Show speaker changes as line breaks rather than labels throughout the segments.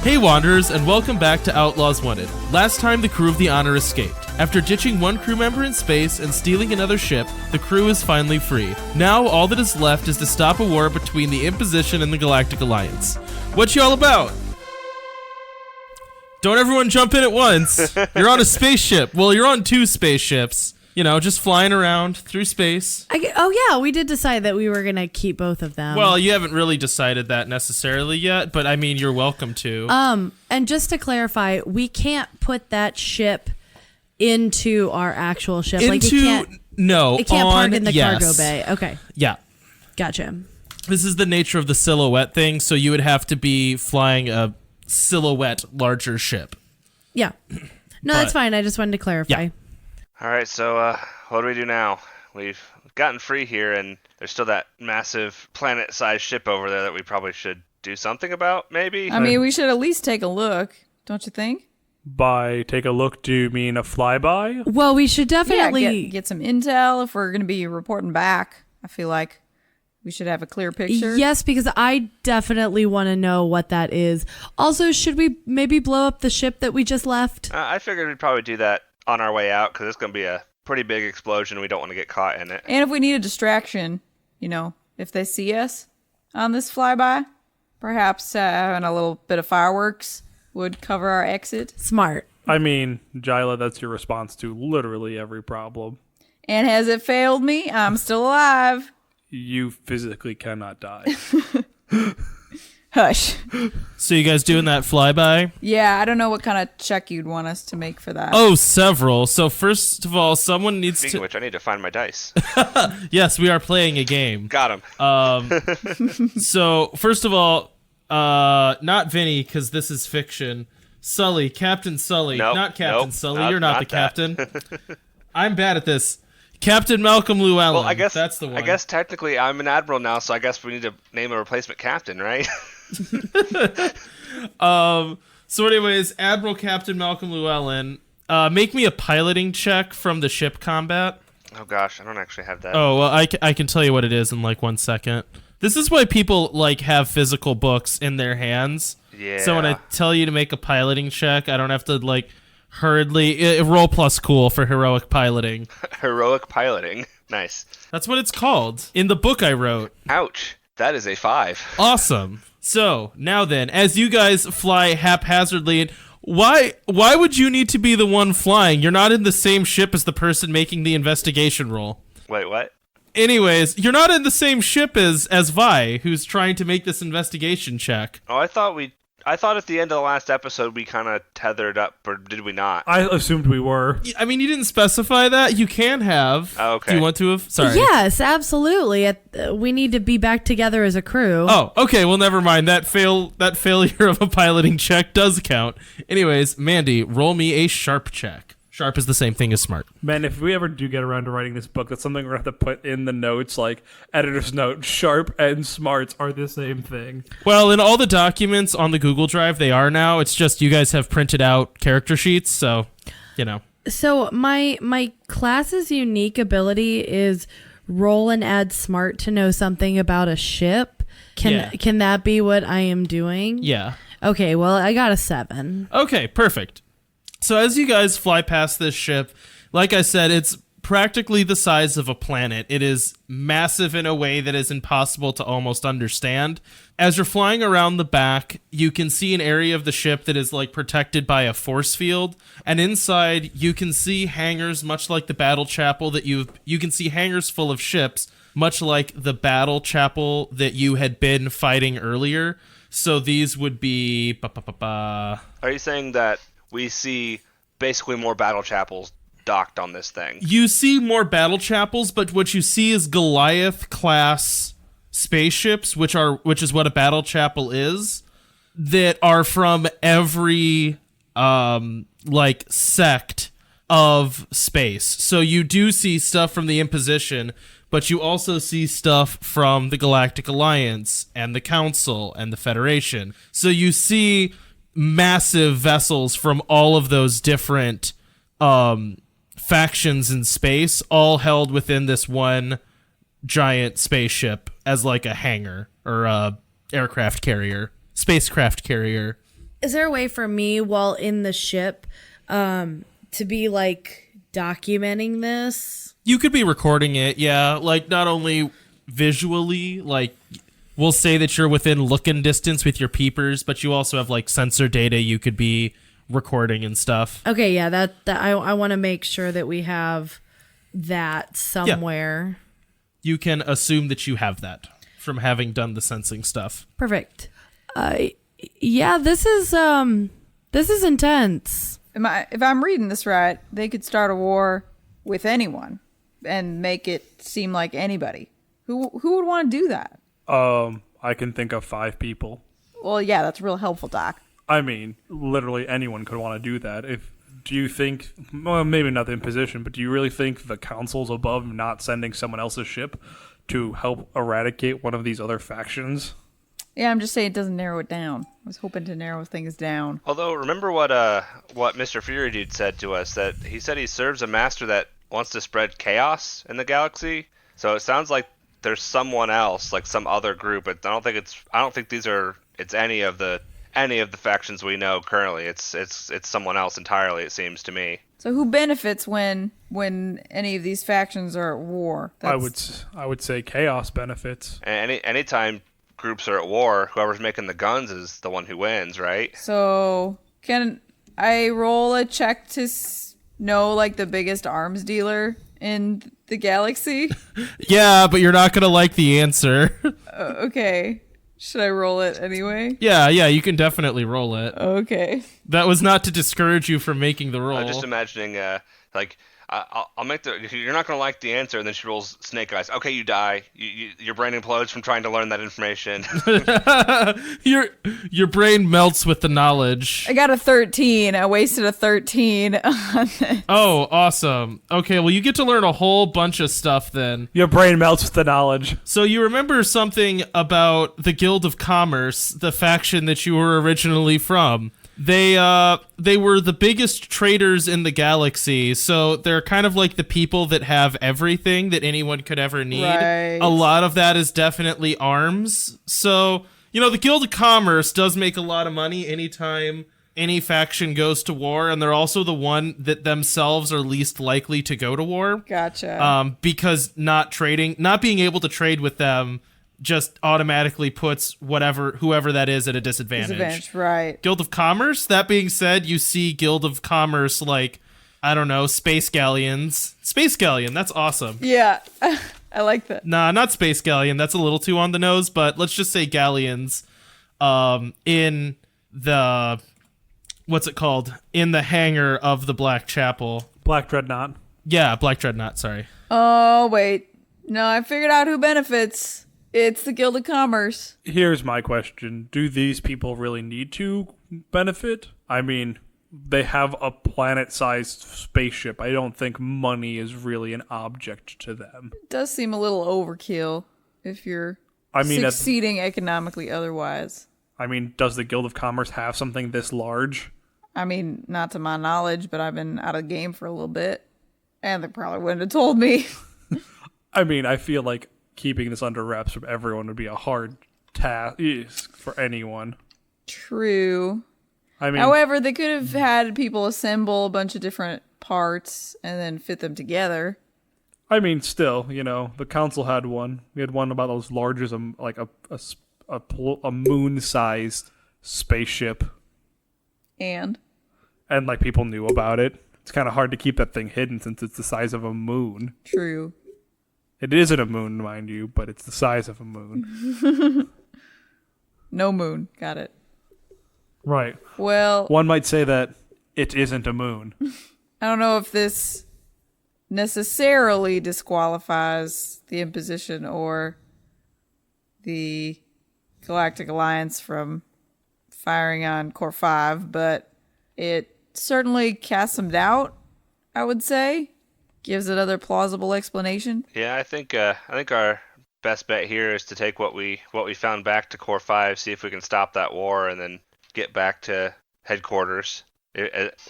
Hey Wanderers, and welcome back to Outlaws Wanted. Last time the crew of the Honor escaped. After ditching one crew member in space and stealing another ship, the crew is finally free. Now all that is left is to stop a war between the Imposition and the Galactic Alliance. What you all about? Don't everyone jump in at once. You're on a spaceship. Well, you're on two spaceships. You know, just flying around through space.
We did decide that we were going to keep both of them.
Well, you haven't really decided that necessarily yet, but I mean, you're welcome to.
And just to clarify, we can't put that ship into our actual ship.
It can't
park in the cargo bay. Okay.
Yeah.
Gotcha.
This is the nature of the silhouette thing, so you would have to be flying a silhouette larger ship.
Yeah. No, that's fine. I just wanted to clarify.
Yeah.
All right, so what do we do now? We've gotten free here, and there's still that massive planet-sized ship over there that we probably should do something about, maybe?
I mean, we should at least take a look, don't you think?
By take a look, do you mean a flyby?
Well, we should definitely
get some intel if we're going to be reporting back. I feel like we should have a clear picture.
Yes, because I definitely want to know what that is. Also, should we maybe blow up the ship that we just left?
I figured we'd probably do that on our way out, because it's going to be a pretty big explosion. We don't want to get caught in it.
And if we need a distraction, if they see us on this flyby, perhaps having a little bit of fireworks would cover our exit.
Smart.
I mean, Jyla, that's your response to literally every problem.
And has it failed me? I'm still alive.
You physically cannot die.
Hush.
So you guys doing that flyby?
Yeah, I don't know what kind of check you'd want us to make for that.
Oh, several. So first of all, someone needs
Speaking
to...
of which, I need to find my dice.
Yes, we are playing a game.
Got him.
So first of all, not Vinny, because this is fiction. Sully, Captain Sully. Not Captain Sully. You're not the captain. I'm bad at this. Captain Malcolm Llewellyn.
Well, I guess
that's the one.
I guess technically I'm an admiral now, so I guess we need to name a replacement captain, right?
So anyways, Admiral Captain Malcolm Llewellyn, make me a piloting check from the ship combat.
Oh gosh, I don't actually have that.
Oh, well, I can tell you what it is in like 1 second. This is why people like have physical books in their hands.
Yeah.
So when I tell you to make a piloting check, I don't have to like hurriedly roll plus cool for heroic piloting.
Heroic piloting. Nice.
That's what it's called in the book I wrote.
Ouch. That is a 5.
Awesome. So now then, as you guys fly haphazardly, and why would you need to be the one flying? You're not in the same ship as the person making the investigation roll.
Wait, what?
Anyways, you're not in the same ship as Vi, who's trying to make this investigation check.
Oh, I thought at the end of the last episode we kind of tethered up, or did we not?
I assumed we were.
I mean, you didn't specify that. You can have.
Oh, okay.
Do you want to have? Sorry.
Yes, absolutely. We need to be back together as a crew.
Oh, okay. Well, never mind. That failure of a piloting check does count. Anyways, Mandy, roll me a sharp check. Sharp is the same thing as smart.
Man, if we ever do get around to writing this book, that's something we're going to have to put in the notes, like editor's note, sharp and smarts are the same thing.
Well, in all the documents on the Google Drive, they are now. It's just you guys have printed out character sheets, so,
So my class's unique ability is roll and add smart to know something about a ship. Can that be what I am doing?
Yeah.
Okay, well, I got a 7.
Okay, perfect. So as you guys fly past this ship, like I said, it's practically the size of a planet. It is massive in a way that is impossible to almost understand. As you're flying around the back, you can see an area of the ship that is like protected by a force field, and inside you can see hangars much like the battle chapel that you can see hangars full of ships, much like the battle chapel that you had been fighting earlier. So these would be
Are you saying that we see basically more battle chapels docked on this thing?
You see more battle chapels, but what you see is Goliath-class spaceships, which is what a battle chapel is, that are from every sect of space. So you do see stuff from the Imposition, but you also see stuff from the Galactic Alliance and the Council and the Federation. So you see massive vessels from all of those different factions in space, all held within this one giant spaceship as like a hangar or a spacecraft carrier.
Is there a way for me while in the ship to be like documenting this?
You could be recording it, yeah. Like not only visually, like we'll say that you're within looking distance with your peepers, but you also have like sensor data you could be recording and stuff.
Okay, yeah, that I want to make sure that we have that somewhere.
Yeah. You can assume that you have that from having done the sensing stuff.
Perfect. Yeah, this is intense.
If I'm reading this right, they could start a war with anyone and make it seem like anybody. Who would want to do that?
I can think of 5 people.
Well, yeah, that's real helpful, Doc.
I mean, literally anyone could want to do that. Do you think, well, maybe not the Imposition, but do you really think the council's above not sending someone else's ship to help eradicate one of these other factions?
Yeah, I'm just saying it doesn't narrow it down. I was hoping to narrow things down.
Although, remember what Mr. Fury Dude said to us, that he said he serves a master that wants to spread chaos in the galaxy. So it sounds like there's someone else, like some other group. But I don't think it's any of the factions we know currently. It's someone else entirely, it seems to me.
So who benefits when any of these factions are at war?
I would say chaos benefits.
And anytime groups are at war, whoever's making the guns is the one who wins, right?
So can I roll a check to know like the biggest arms dealer in the galaxy?
Yeah, but you're not gonna like the answer.
Okay. Should I roll it anyway?
Yeah, you can definitely roll it.
Okay.
That was not to discourage you from making the roll.
I'm just imagining, I'll make you're not going to like the answer, and then she rolls snake eyes. Okay, you die. Your brain implodes from trying to learn that information.
Your brain melts with the knowledge.
I got a 13. I wasted a 13 on this.
Oh, awesome. Okay, well, you get to learn a whole bunch of stuff then.
Your brain melts with the knowledge.
So you remember something about the Guild of Commerce, the faction that you were originally from. They were the biggest traders in the galaxy, so they're kind of like the people that have everything that anyone could ever need.
Right.
A lot of that is definitely arms. So, the Guild of Commerce does make a lot of money anytime any faction goes to war, and they're also the one that themselves are least likely to go to war.
Gotcha.
Because not being able to trade with them just automatically puts whoever that is at a disadvantage.
Right.
Guild of Commerce, that being said, you see Guild of Commerce like, I don't know, Space Galleons. Space Galleon, that's awesome.
Yeah, I like that.
Nah, not Space Galleon, that's a little too on the nose, but let's just say Galleons in the, what's it called? In the hangar of the Black Chapel.
Black Dreadnought.
Yeah, Black Dreadnought, sorry.
Oh, wait. No, I figured out who benefits. It's the Guild of Commerce.
Here's my question. Do these people really need to benefit? I mean, they have a planet-sized spaceship. I don't think money is really an object to them.
It does seem a little overkill if you're succeeding economically otherwise.
I mean, does the Guild of Commerce have something this large?
I mean, not to my knowledge, but I've been out of the game for a little bit. And they probably wouldn't have told me.
I mean, I feel like keeping this under wraps from everyone would be a hard task for anyone.
True.
I mean,
however, they could have had people assemble a bunch of different parts and then fit them together.
I mean, still, the council had one. We had one about as large as a moon-sized spaceship.
And
like people knew about it. It's kind of hard to keep that thing hidden since it's the size of a moon.
True.
It isn't a moon, mind you, but it's the size of a moon.
No moon. Got it.
Right.
Well,
one might say that it isn't a moon.
I don't know if this necessarily disqualifies the Imposition or the Galactic Alliance from firing on Core 5, but it certainly casts some doubt, I would say. Gives another plausible explanation.
Yeah, I think our best bet here is to take what we found back to Core 5, see if we can stop that war, and then get back to headquarters.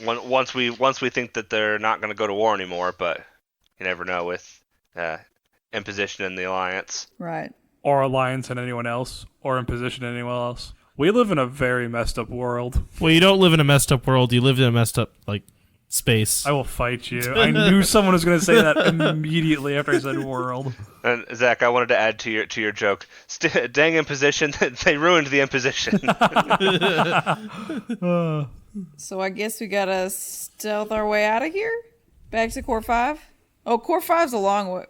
Once we think that they're not going to go to war anymore, but you never know with Imposition and the Alliance.
Right.
Or Alliance and anyone else, or Imposition and anyone else. We live in a very messed up world.
Well, you don't live in a messed up world. You live in a messed up, like, space.
I will fight you. I knew someone was going to say that immediately after I said world.
And Zach, I wanted to add to your joke. Dang Imposition, they ruined the Imposition.
So I guess we gotta stealth our way out of here? Back to Core 5? Oh, Core 5's a long way.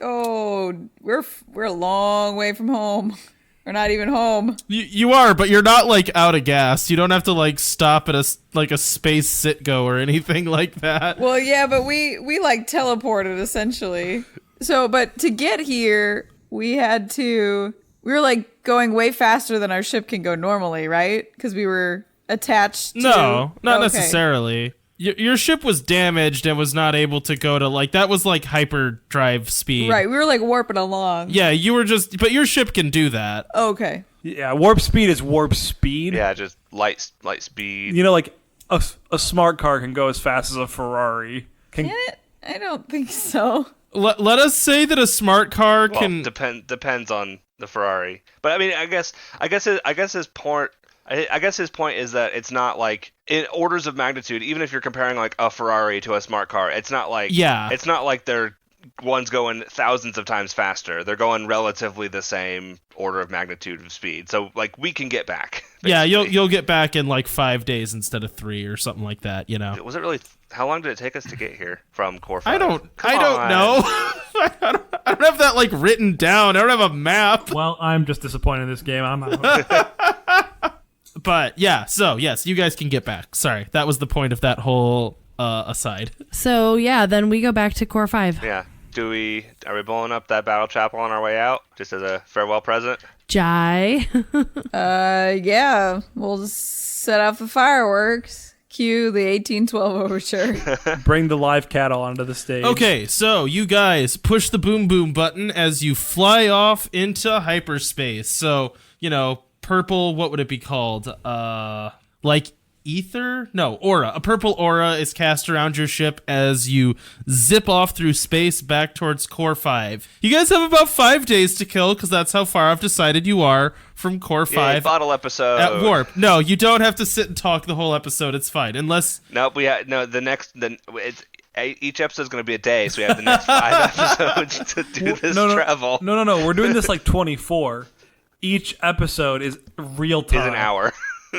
Oh, we're a long way from home. We're not even home.
You are, but you're not, like, out of gas. You don't have to, like, stop at a space sit-go or anything like that.
Well, yeah, but we like teleported essentially. So, but to get here, we were like going way faster than our ship can go normally, right? Because we were attached to...
No, not
Okay.
necessarily. Your ship was damaged and was not able to go to, like, that was like hyperdrive speed.
Right, we were like warping along.
Yeah, you were just, but your ship can do that.
Okay.
Yeah, warp speed is warp speed.
Yeah, just light speed.
You know, like a smart car can go as fast as a Ferrari.
Can it? I don't think so.
Let us say that a smart car
Well,
can...
depends on the Ferrari. But I mean, I guess his point. I guess his point is that it's not like in orders of magnitude. Even if you're comparing like a Ferrari to a smart car, it's not like it's not like they're one's going thousands of times faster. They're going relatively the same order of magnitude of speed. So like we can get back. Basically.
Yeah, you'll get back in like 5 days instead of 3 or something like that. You know.
Was it really? How long did it take us to get here from Core 5?
I don't know. I don't have that like written down. I don't have a map.
Well, I'm just disappointed in this game. I'm out.
But yeah, so yes, you guys can get back. Sorry, that was the point of that whole aside.
So yeah, then we go back to Core 5.
Yeah. Are we blowing up that battle chapel on our way out, just as a farewell present?
Jai.
Yeah. We'll just set off the fireworks. Cue the 1812 overture.
Bring the live cattle onto the stage.
Okay, so you guys push the boom boom button as you fly off into hyperspace. So, you know, purple, what would it be called? Like ether? No, aura. A purple aura is cast around your ship as you zip off through space back towards Core 5. You guys have about 5 days to kill because that's how far I've decided you are from Core 5.
Yay, bottle episode.
At warp. No, you don't have to sit and talk the whole episode. It's fine. Unless...
Nope, each episode is going to be a day, so we have the next 5 episodes to do this travel.
No. We're doing this like 24. Each episode is real time.
Is an hour.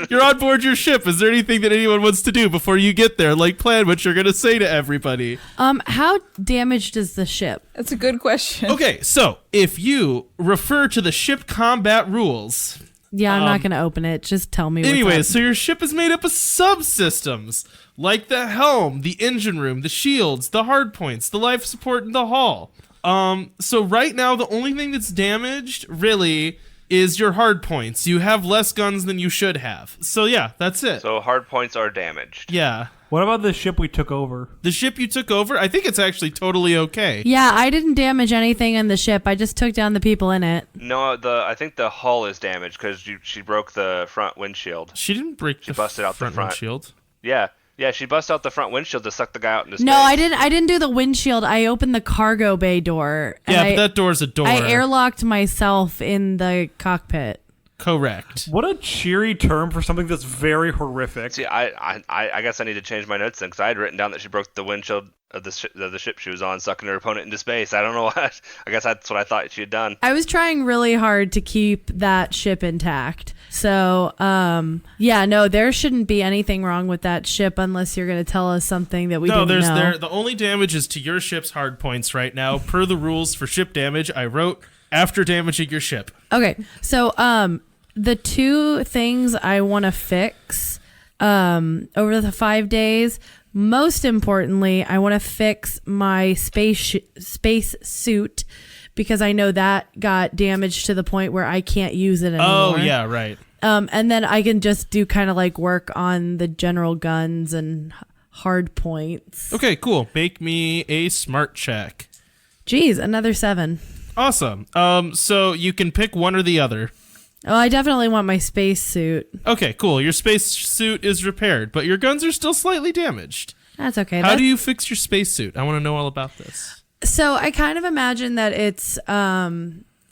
You're on board your ship. Is there anything that anyone wants to do before you get there? Like plan what you're going to say to everybody.
How damaged is the ship?
That's a good question.
Okay, so if you refer to the ship combat rules...
Yeah, I'm not going to open it. Just tell me what's
Anyways,
up.
so your ship is made up of subsystems, like the helm, the engine room, the shields, the hardpoints, the life support, and the hull. So right now, the only thing that's damaged, really, is your hardpoints. You have less guns than you should have. So yeah, that's it.
So hard points are damaged.
Yeah.
What about the ship we took over?
The ship you took over, I think it's actually totally okay.
Yeah, I didn't damage anything in the ship. I just took down the people in it.
No, I think the hull is damaged because she broke the front windshield.
She didn't break the
busted out the front
windshield.
Yeah, she busted out the front windshield to suck the guy out into space.
No, I didn't do the windshield. I opened the cargo bay door. And
Yeah, but that door's a door.
I airlocked myself in the cockpit.
Correct.
What a cheery term for something that's very horrific.
See, I guess I need to change my notes then because I had written down that she broke the windshield of the ship she was on, sucking her opponent into space. I don't know what. I guess that's what I thought she had done.
I was trying really hard to keep that ship intact. So, yeah, no, there shouldn't be anything wrong with that ship unless you're going to tell us something that we didn't know.
The only damage is to your ship's hard points right now. Per the rules for ship damage, I wrote after damaging your ship.
Okay, so the two things I want to fix over the 5 days, most importantly, I want to fix my space suit because I know that got damaged to the point where I can't use it anymore.
Oh, yeah, right.
And then I can just do kind of like work on the general guns and hard points.
Okay, cool. Make me a smart check.
Geez, another 7.
Awesome. So you can pick one or the other.
Oh, I definitely want my space suit.
Okay, cool. Your space suit is repaired, but your guns are still slightly damaged.
That's okay.
How do you fix your space suit? I want to know all about this.
So I kind of imagine that it's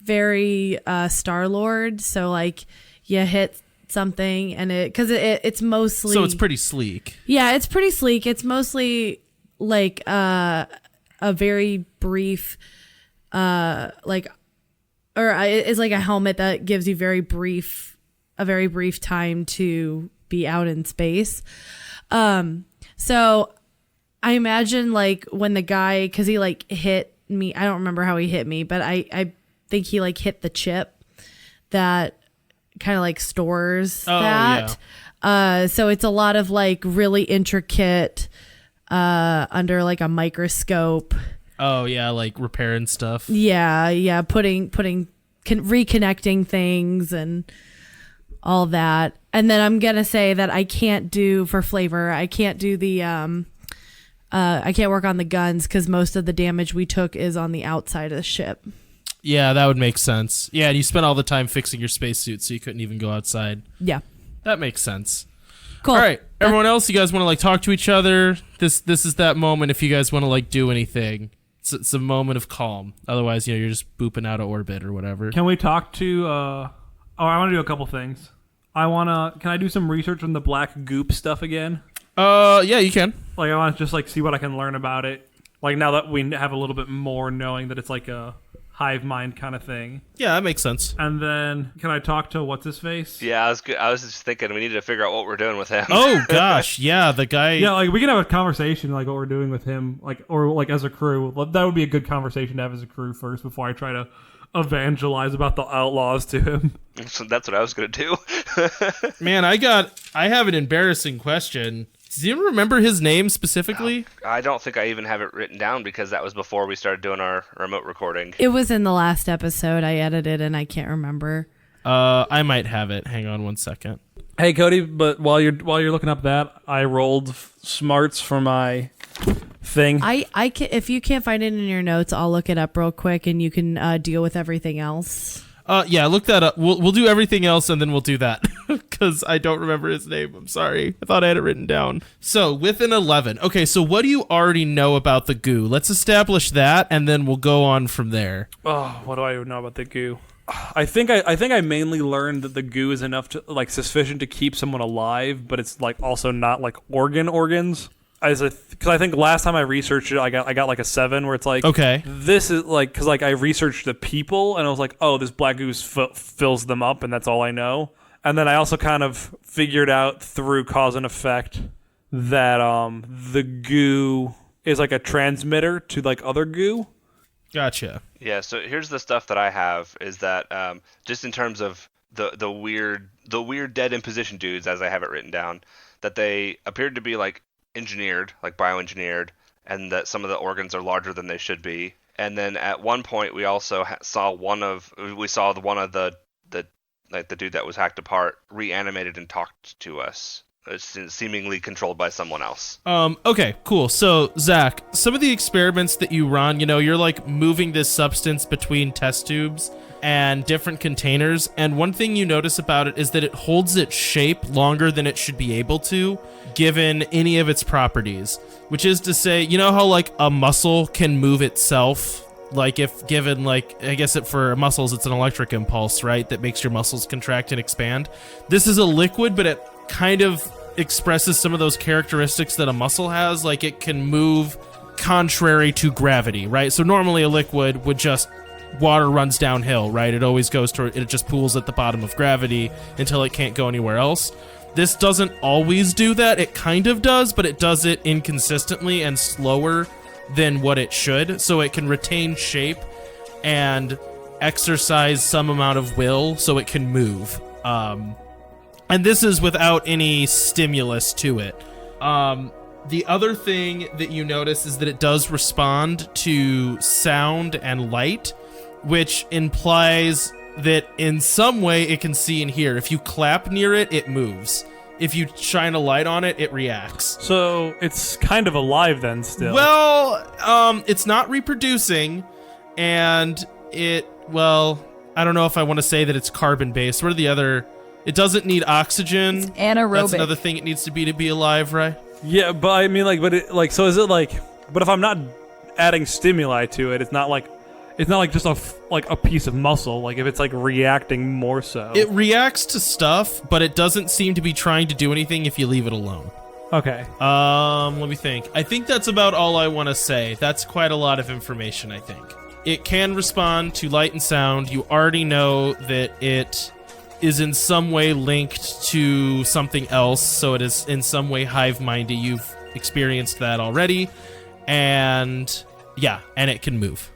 very Star-Lord. So like you hit something and it's mostly,
So it's pretty sleek.
yeah, it's pretty sleek. It's mostly like a very brief it's like a helmet that gives you a very brief time to be out in space. So I imagine like when the guy, because he like hit me, I don't remember how he hit me, but I think he like hit the chip that kind of like stores that. Yeah. So it's a lot of like really intricate under like a microscope.
Oh yeah, like repairing stuff.
Yeah, reconnecting things and all that. And then I'm gonna say that I can't do for flavor. I can't do the I can't work on the guns because most of the damage we took is on the outside of the ship.
Yeah, that would make sense. Yeah, and you spent all the time fixing your spacesuit, so you couldn't even go outside.
Yeah,
that makes sense.
Cool.
All right, everyone else, you guys want to like talk to each other? This is that moment if you guys want to like do anything. It's a moment of calm. Otherwise, you're just booping out of orbit or whatever.
Can we talk to? I want to do a couple things. Can I do some research on the black goop stuff again?
Yeah, you can.
Like, I want to just like see what I can learn about it. Like now that we have a little bit more knowing that it's like a hive mind kind of thing.
Yeah, that makes sense.
And then can I talk to what's his face?
Yeah, I was just thinking we need to figure out what we're doing with him.
Oh gosh, yeah, the guy.
Yeah, like we can have a conversation like what we're doing with him, like or like as a crew. That would be a good conversation to have as a crew first before I try to evangelize about the Outlaws to him.
So that's what I was gonna do.
Man, I have an embarrassing question. Do you remember his name specifically?
I don't think I even have it written down because that was before we started doing our remote recording.
it was in the last episode. I edited and I can't remember.
I might have it. Hang on one second.
Hey Cody, but while you're looking up that, I rolled smarts for my thing.
I can, if you can't find it in your notes, I'll look it up real quick and you can deal with everything else.
Yeah, look that up. We'll do everything else and then we'll do that because I don't remember his name. I'm sorry. I thought I had it written down. So with an 11. Okay, so what do you already know about the goo? Let's establish that and then we'll go on from there.
Oh, what do I know about the goo? I think I mainly learned that the goo is enough to like sufficient to keep someone alive, but it's like also not like organs. Because I think last time I researched it, I got like a 7 where it's like,
okay,
this is like, because like I researched the people and I was like, oh, this black goose fills them up and that's all I know. And then I also kind of figured out through cause and effect that the goo is like a transmitter to like other goo.
Gotcha.
Yeah, so here's the stuff that I have is that just in terms of the weird dead imposition dudes, as I have it written down, that they appeared to be like engineered, like bioengineered, and that some of the organs are larger than they should be. And then at one point we also saw one of the dude that was hacked apart reanimated and talked to us, seemingly controlled by someone else.
Okay, cool. So Zach, some of the experiments that you run, you're like moving this substance between test tubes and different containers, and one thing you notice about it is that it holds its shape longer than it should be able to, given any of its properties, which is to say, how like a muscle can move itself, like if given like, I guess for muscles it's an electric impulse, right, that makes your muscles contract and expand. This is a liquid, but it kind of expresses some of those characteristics that a muscle has, like it can move contrary to gravity, right? So normally a liquid would just, water runs downhill, right? It always goes to, it just pools at the bottom of gravity until it can't go anywhere else. This doesn't always do that. It kind of does, but it does it inconsistently and slower than what it should, so it can retain shape and exercise some amount of will so it can move. And this is without any stimulus to it. The other thing that you notice is that it does respond to sound and light, which implies that in some way it can see and hear. If you clap near it, it moves. If you shine a light on it, it reacts.
So it's kind of alive then still.
Well, it's not reproducing, and I don't know if I want to say that it's carbon-based. What are the other... It doesn't need oxygen.
It's anaerobic.
That's another thing it needs to be alive, right?
Yeah, but I mean, like, so is it like, but if I'm not adding stimuli to it, it's not like,
It's not like just a piece of muscle. Like if it's like reacting more so.
It reacts to stuff, but it doesn't seem to be trying to do anything if you leave it alone.
Okay.
Let me think. I think that's about all I want to say. That's quite a lot of information, I think. It can respond to light and sound. You already know that it is in some way linked to something else, so it is in some way hive-mindy. You've experienced that already. And yeah, and it can move.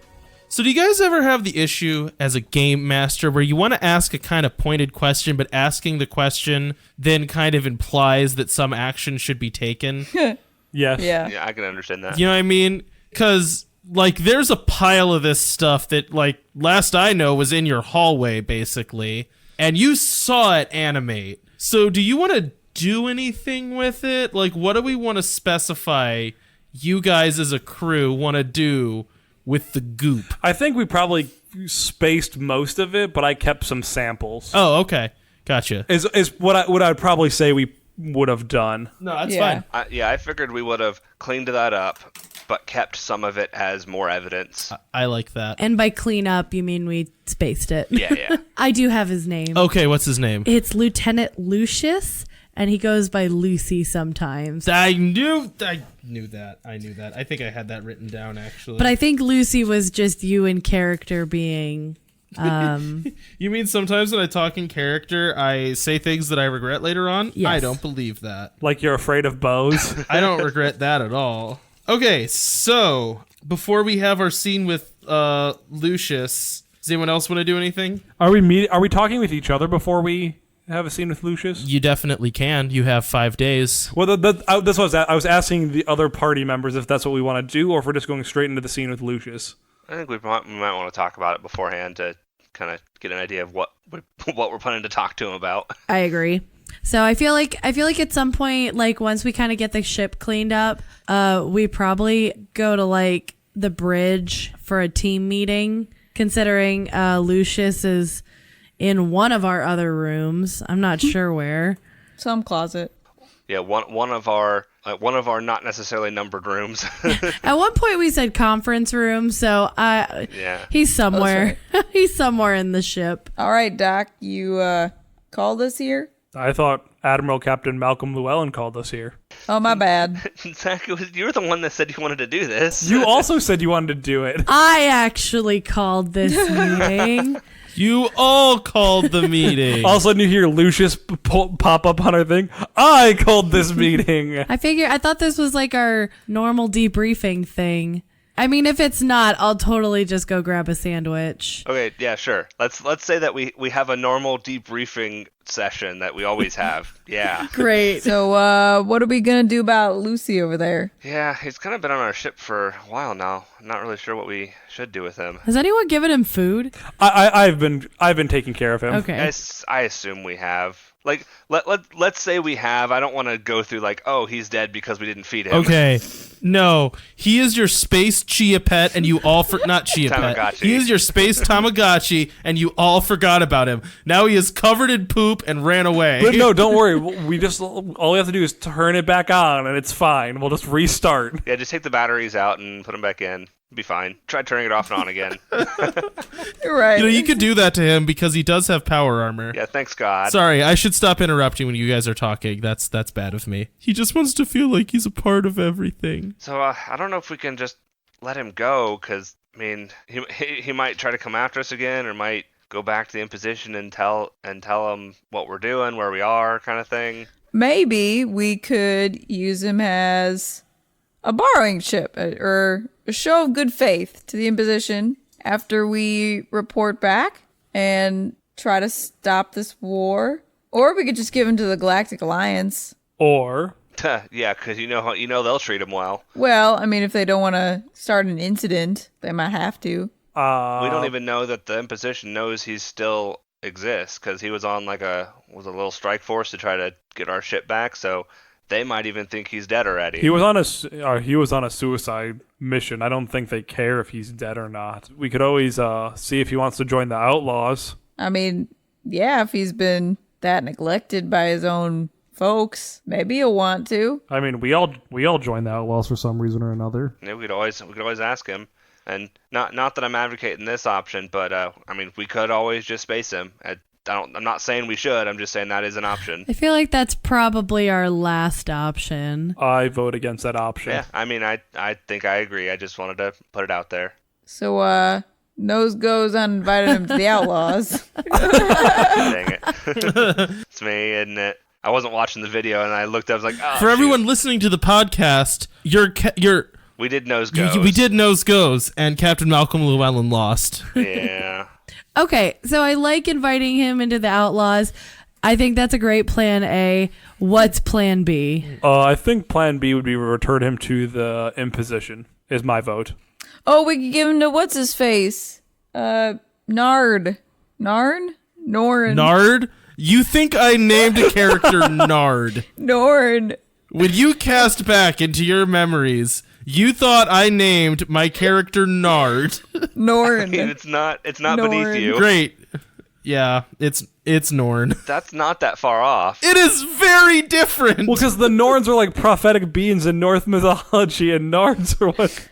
So do you guys ever have the issue as a game master where you want to ask a kind of pointed question, but asking the question then kind of implies that some action should be taken?
Yes.
Yeah.
Yeah, I can understand that.
You know what I mean? Because, like, there's a pile of this stuff that, like, last I know was in your hallway, basically, and you saw it animate. So do you want to do anything with it? Like, what do we want to specify you guys as a crew want to do with the goop?
I think we probably spaced most of it, but I kept some samples.
Oh, okay. Gotcha.
Is what I'd probably say we would have done.
No, that's
Yeah.
fine.
I figured we would have cleaned that up, but kept some of it as more evidence.
I like that.
And by clean up, you mean we spaced it.
Yeah.
I do have his name.
Okay, what's his name?
It's Lieutenant Lucius, and he goes by Lucy sometimes.
I knew that. I think I had that written down, actually.
But I think Lucy was just you in character being...
You mean sometimes when I talk in character, I say things that I regret later on?
Yes.
I don't believe that.
Like you're afraid of bows.
I don't regret that at all. Okay, so before we have our scene with Lucius, does anyone else want to do anything?
Are we talking with each other before we have a scene with Lucius?
You definitely can. You have 5 days.
Well, that's what I was asking the other party members if that's what we want to do, or if we're just going straight into the scene with Lucius.
I think we might want to talk about it beforehand to kind of get an idea of what we're planning to talk to him about.
I agree. So I feel like at some point, like once we kind of get the ship cleaned up, we probably go to like the bridge for a team meeting, considering Lucius is in one of our other rooms. I'm not sure where.
Some closet.
Yeah, one of our not necessarily numbered rooms.
At one point we said conference room, so
Yeah.
he's somewhere. He's somewhere in the ship.
All right, Doc, you called us here?
I thought Admiral Captain Malcolm Llewellyn called us here.
Oh, my bad.
Zach, you're the one that said you wanted to do this.
You also said you wanted to do it.
I actually called this meeting.
You all called the meeting.
All of a sudden you hear Lucius pop up on our thing. I called this meeting.
I thought this was like our normal debriefing thing. I mean, if it's not, I'll totally just go grab a sandwich.
Okay, yeah, sure. Let's say that we have a normal debriefing session that we always have. Yeah.
Great.
So, what are we going to do about Lucy over there?
Yeah, he's kind of been on our ship for a while now. I'm not really sure what we should do with him.
Has anyone given him food?
I've been taking care of him.
Okay.
I assume we have. Like, let's say we have. I don't want to go through like, oh, he's dead because we didn't feed him.
Okay. No, he is your space chia pet, and you all not chia pet.
Tamagotchi.
He is your space Tamagotchi, and you all forgot about him. Now he is covered in poop and ran away.
But no, don't worry. All we have to do is turn it back on, and it's fine. We'll just restart.
Yeah, just take the batteries out and put them back in. Be fine. Try turning it off and on again.
You're right.
You know, you could do that to him because he does have power armor.
Yeah, thanks God.
Sorry, I should stop interrupting when you guys are talking. That's bad of me. He just wants to feel like he's a part of everything.
So I don't know if we can just let him go, because I mean, he might try to come after us again, or might go back to the Imposition and tell him what we're doing, where we are, kind of thing.
Maybe we could use him as a borrowing ship or a show of good faith to the Imposition after we report back and try to stop this war. Or we could just give him to the Galactic Alliance.
Or
Yeah, because you know they'll treat him well.
Well, I mean, if they don't want to start an incident, they might have to.
We don't even know that the Imposition knows he still exists, because he was on a little strike force to try to get our ship back. So they might even think he's dead already.
he was on a suicide mission. I don't think they care if he's dead or not. We could always see if he wants to join the Outlaws.
I mean, yeah, if he's been that neglected by his own folks, maybe he'll want to.
I mean, we all joined the Outlaws for some reason or another.
Yeah, we could always ask him. And not that I'm advocating this option, but I mean, we could always just space him. I'm not saying we should. I'm just saying that is an option.
I feel like that's probably our last option.
I vote against that option.
Yeah, I mean, I think I agree. I just wanted to put it out there.
So, nose goes on inviting him to the Outlaws.
Dang it. It's me, isn't it? I wasn't watching the video, and I looked up, I was like, oh,
For everyone listening to the podcast,
we did nose goes.
we did nose goes, and Captain Malcolm Llewellyn lost.
Yeah.
Okay, so I like inviting him into the Outlaws. I think that's a great plan A. What's plan B?
I think plan B would be return him to the Imposition, is my vote.
Oh, we could give him to what's his face? Nard. Norn?
Nard? You think I named a character Nard?
Norn.
When you cast back into your memories, you thought I named my character Nard.
Norn.
I mean, it's not
Norn.
beneath you.
Great. Yeah, it's Norn.
That's not that far off.
It is very different.
Well, because the Norns are like prophetic beings in Norse mythology, and Nards are what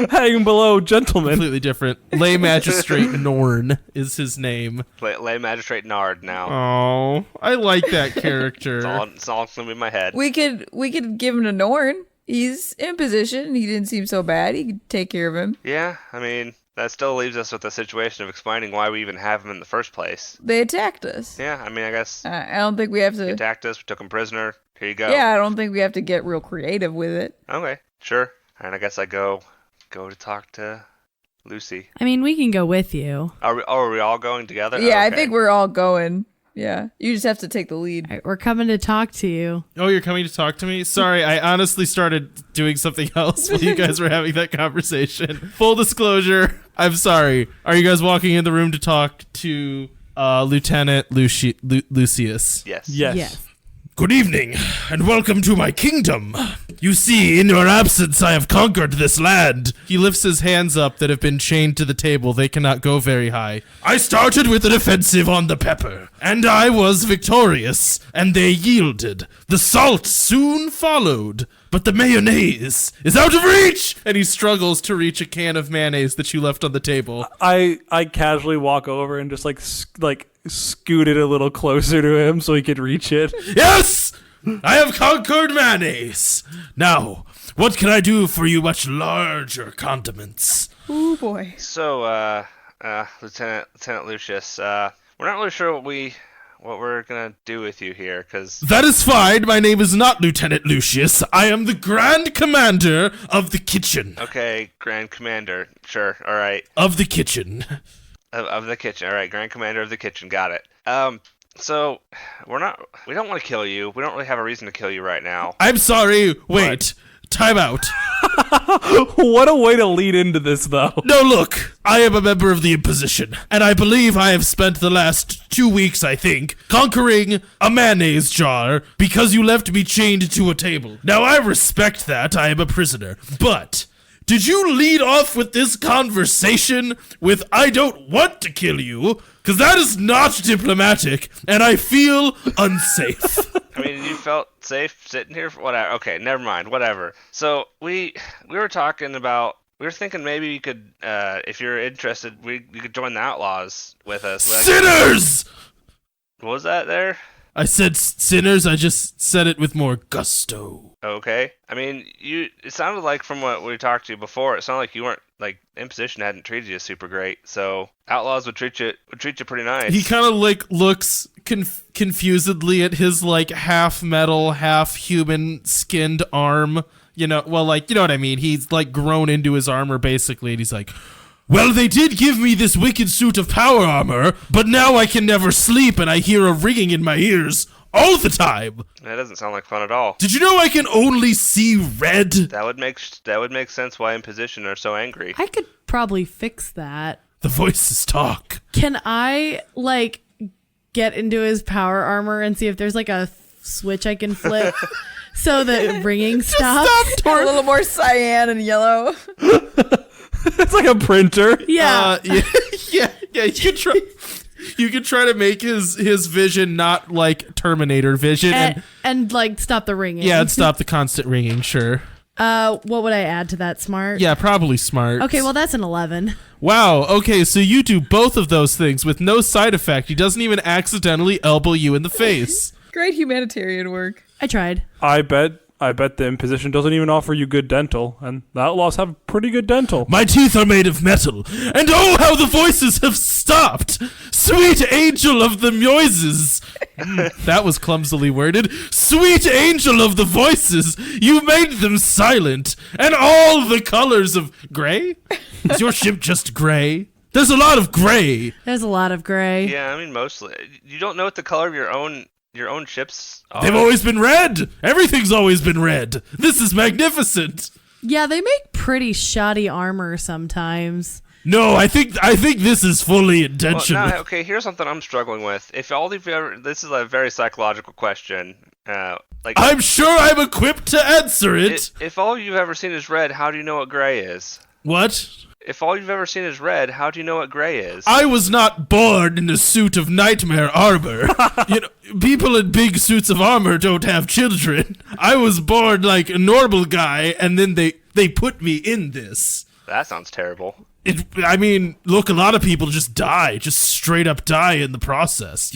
hang below gentlemen.
Completely different. Lay Magistrate Norn is his name.
Lay Magistrate Nard now.
Oh, I like that character.
It's all gonna be in my head.
We could give him to Norn. He's in position. He didn't seem so bad. He could take care of him.
Yeah, I mean, that still leaves us with the situation of explaining why we even have him in the first place.
They attacked us.
Yeah, I mean, I guess
I don't think we have
he
to.
attacked us, we took him prisoner. Here you go.
Yeah, I don't think we have to get real creative with it.
Okay, sure. And I guess I go to talk to Lucy.
I mean, we can go with you.
Are we all going together?
Yeah, I
Okay.
think we're all going. Yeah, you just have to take the lead.
All right, we're coming to talk to you.
Oh, you're coming to talk to me? Sorry, I honestly started doing something else while you guys were having that conversation. Full disclosure, I'm sorry. Are you guys walking in the room to talk to Lieutenant Lucius?
Yes.
Yes.
Good evening, and welcome to my kingdom. You see, in your absence, I have conquered this land. He lifts his hands up that have been chained to the table. They cannot go very high. I started with an offensive on the pepper, and I was victorious, and they yielded. The salt soon followed, but the mayonnaise is out of reach! And he struggles to reach a can of mayonnaise that you left on the table.
I casually walk over and just like scoot it a little closer to him so he could reach it.
Yes! I have conquered mayonnaise. Now, what can I do for you much larger condiments?
Oh boy.
So, Lieutenant Lucius, we're not really sure what we're gonna do with you here, because
That is fine. My name is not Lieutenant Lucius. I am the Grand Commander of the Kitchen.
okay, Grand Commander, sure, all right,
Of the Kitchen.
of the kitchen, all right, Grand Commander of the kitchen, got it. So we don't want to kill you. We don't really have a reason to kill you right now.
I'm sorry. Wait. Time out.
What a way to lead into this, though.
No, look. I am a member of the Imposition, and I believe I have spent the last 2 weeks, I think, conquering a mayonnaise jar because you left me chained to a table. Now, I respect that. I am a prisoner. But did you lead off with this conversation with "I don't want to kill you"? Because that is not diplomatic, and I feel unsafe.
I mean, you felt safe sitting here for whatever. Okay, never mind, whatever. So we were talking about. We were thinking maybe you could, if you're interested, you could join the Outlaws with us.
Sinners!
What was that there?
I said sinners, I just said it with more gusto.
Okay. I mean, it sounded like from what we talked to you before, it sounded like you weren't, like, Imposition hadn't treated you super great. So Outlaws would treat you pretty nice.
He kind of like looks confusedly at his like half metal, half human skinned arm. You know, well, like, you know what I mean? He's like grown into his armor basically, and he's like, well, they did give me this wicked suit of power armor, but now I can never sleep and I hear a ringing in my ears all the time.
That doesn't sound like fun at all.
Did you know I can only see red?
That would make sense why Imposition are so angry.
I could probably fix that.
The voices talk.
Can I, like, get into his power armor and see if there's, like, a switch I can flip so the ringing stops?
A little more cyan and yellow.
It's like a printer.
Yeah.
Yeah. You could try to make his vision not like Terminator vision,
and like, stop the ringing.
yeah, and stop the constant ringing. Sure.
What would I add to that? Smart?
Yeah, probably smart.
Okay, well, that's an 11.
Wow, okay, so you do both of those things with no side effect. He doesn't even accidentally elbow you in the face.
Great humanitarian work.
I tried.
I bet the Imposition doesn't even offer you good dental, and the Outlaws have pretty good dental.
My teeth are made of metal, and oh, how the voices have stopped! Sweet angel of the noises! That was clumsily worded. Sweet angel of the voices! You made them silent, and all the colors of... Gray? Is your ship just gray? There's a lot of gray.
There's a lot of gray.
Yeah, I mean, mostly. You don't know what the color of your own ships are.
They've always been red! Everything's always been red! This is magnificent!
Yeah, they make pretty shoddy armor sometimes.
No, I think this is fully
Well,
intentional.
now, okay, here's something I'm struggling with. If all you've ever... This is a very psychological question.
I'm sure I'm equipped to answer it.
If all you've ever seen is red, how do you know what gray is?
What?
If all you've ever seen is red, how do you know what gray is?
I was not born in a suit of nightmare armor. People in big suits of armor don't have children. I was born like a normal guy, and then they put me in this.
That sounds terrible.
Look, a lot of people just die, just straight up die in the process,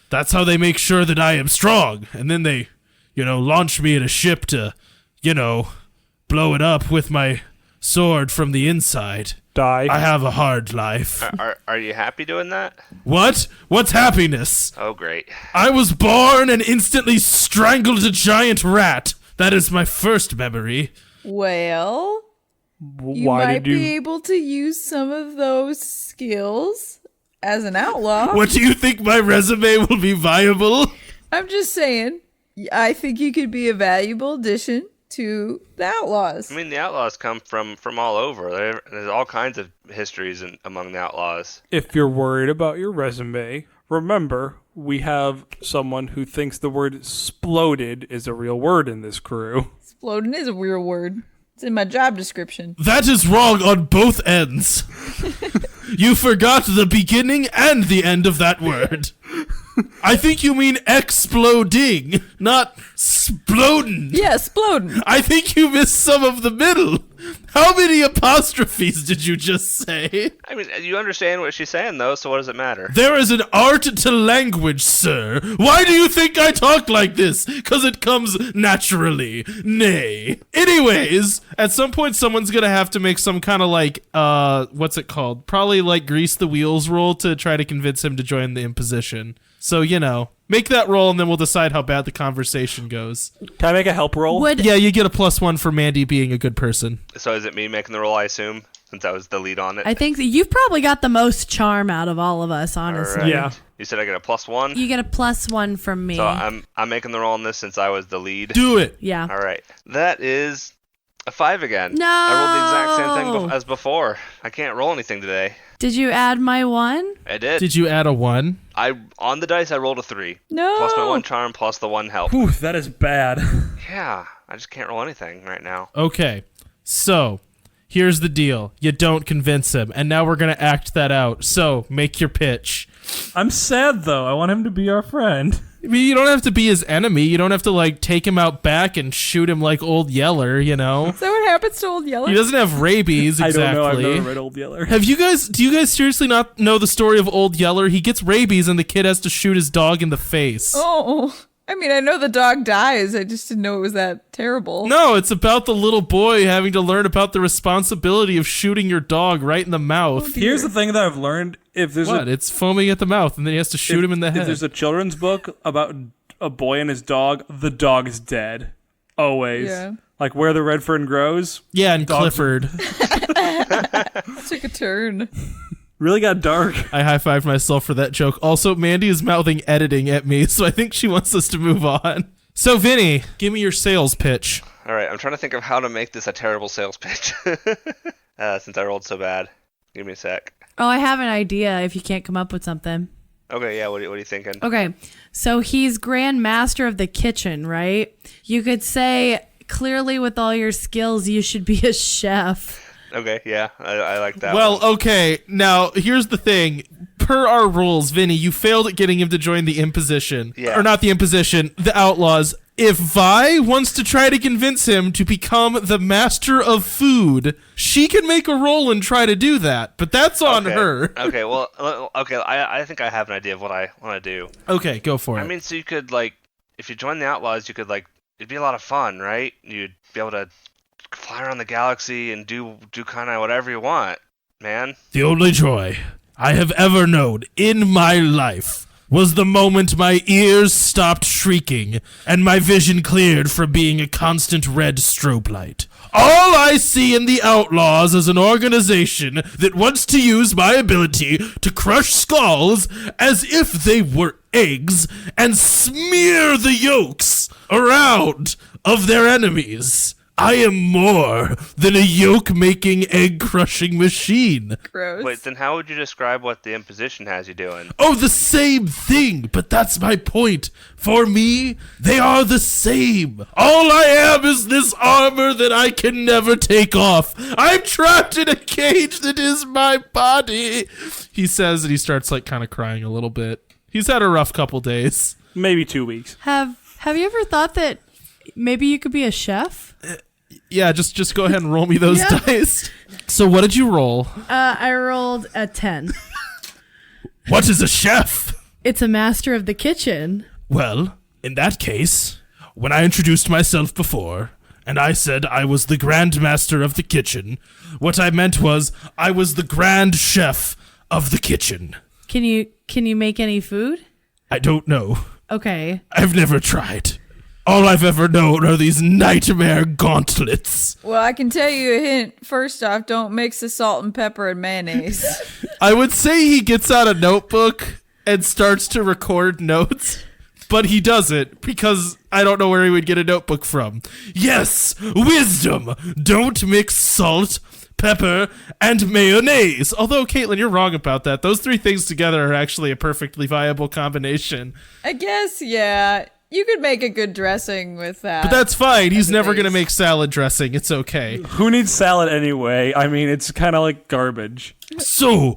That's how they make sure that I am strong. And then they, launch me in a ship to, blow it up with my sword from the inside.
Die.
I have a hard life.
Are you happy doing that?
What? What's happiness?
Oh, great.
I was born and instantly strangled a giant rat. That is my first memory.
Well, you
Why
might
did you...
be able to use some of those skills as an outlaw.
What do you think my resume will be viable?
I'm just saying, I think you could be a valuable addition to the Outlaws.
I mean, the Outlaws come from all over. There's all kinds of histories among the Outlaws.
If you're worried about your resume, remember, we have someone who thinks the word "sploded" is a real word in this crew.
Exploding is a real word. It's in my job description.
That is wrong on both ends. You forgot the beginning and the end of that word. I think you mean exploding, not splodin'.
Yeah, exploding.
I think you missed some of the middle. How many apostrophes did you just say?
I mean, you understand what she's saying, though, so what does it matter?
There is an art to language, sir. Why do you think I talk like this? 'Cause it comes naturally. Nay. Anyways, at some point someone's gonna have to make some kind of what's it called? Probably like grease the wheels roll to try to convince him to join the Imposition. So, make that roll and then we'll decide how bad the conversation goes.
Can I make a help roll?
Yeah, you get a +1 for Mandy being a good person.
So is it me making the roll, I assume, since I was the lead on it?
I think that you've probably got the most charm out of all of us, honestly.
All right.
Yeah.
You said I get a +1?
You get a +1 from me.
So I'm making the roll on this since I was the lead.
Do it.
Yeah.
All right. That is a 5 again.
No.
I rolled the exact same thing as before. I can't roll anything today.
Did you add my 1?
I did.
Did you add a 1?
On the dice, I rolled a 3.
No.
Plus my 1 charm, plus the 1 help.
Whew, that is bad.
Yeah, I just can't roll anything right now.
Okay, so here's the deal. You don't convince him, and now we're going to act that out. So make your pitch.
I'm sad though. I want him to be our friend.
I mean, you don't have to be his enemy. You don't have to, take him out back and shoot him like Old Yeller,
Is that what happens to Old Yeller?
He doesn't have rabies,
I
exactly.
don't know. I've never read Old Yeller.
Do you guys seriously not know the story of Old Yeller? He gets rabies and the kid has to shoot his dog in the face.
Oh, I mean, I know the dog dies. I just didn't know it was that terrible.
No, it's about the little boy having to learn about the responsibility of shooting your dog right in the mouth.
Here's the thing that I've learned: if there's
It's foaming at the mouth, and then he has to shoot him in the head.
If there's a children's book about a boy and his dog, the dog is dead. Always.
Yeah.
Like Where the Red Fern Grows.
Yeah, and Clifford.
Took a turn.
Really got dark.
I high-fived myself for that joke. Also, Mandy is mouthing editing at me, so I think she wants us to move on. So, Vinny, give me your sales pitch.
All right, I'm trying to think of how to make this a terrible sales pitch. Since I rolled so bad. Give me a sec.
Oh, I have an idea if you can't come up with something.
Okay, yeah, what are you thinking?
Okay, so he's Grand Master of the Kitchen, right? You could say, clearly with all your skills, you should be a chef.
Okay, yeah, I like that
Well,
one.
okay, now, here's the thing. Per our rules, Vinny, you failed at getting him to join the Imposition.
Yeah.
Or not the Imposition, the Outlaws. If Vi wants to try to convince him to become the master of food, she can make a roll and try to do that, but that's on her.
Okay, well, I think I have an idea of what I want to do.
Okay, go for it.
I mean, so you could, like, if you join the Outlaws, you could, like, it'd be a lot of fun, right? You'd be able to fly around the galaxy and do kind of whatever you want, man.
The only joy I have ever known in my life was the moment my ears stopped shrieking and my vision cleared from being a constant red strobe light. All I see in the Outlaws is an organization that wants to use my ability to crush skulls as if they were eggs and smear the yolks around of their enemies. I am more than a yolk-making, egg-crushing machine.
Gross.
Wait, then how would you describe what the Imposition has you doing?
Oh, the same thing, but that's my point. For me, they are the same. All I am is this armor that I can never take off. I'm trapped in a cage that is my body. He says, and he starts like kind of crying a little bit. He's had a rough couple days.
Maybe 2 weeks.
Have you ever thought that maybe you could be a chef?
Yeah, just go ahead and roll me those dice. So what did you roll?
I rolled a 10.
What is a chef?
It's a master of the kitchen.
Well, in that case, when I introduced myself before, and I said I was the Grand Master of the kitchen, what I meant was I was the Grand Chef of the kitchen.
Can you make any food?
I don't know.
Okay.
I've never tried. All I've ever known are these nightmare gauntlets.
Well, I can tell you a hint. First off, don't mix the salt and pepper and mayonnaise.
I would say he gets out a notebook and starts to record notes, but he doesn't because I don't know where he would get a notebook from. Yes, wisdom. Don't mix salt, pepper, and mayonnaise. Although, Caitlin, you're wrong about that. Those three things together are actually a perfectly viable combination.
I guess, yeah. You could make a good dressing with that.
But that's fine. He's
as a
never going to
base.
make salad dressing. It's okay.
Who needs salad anyway? I mean, it's kind of like garbage.
So,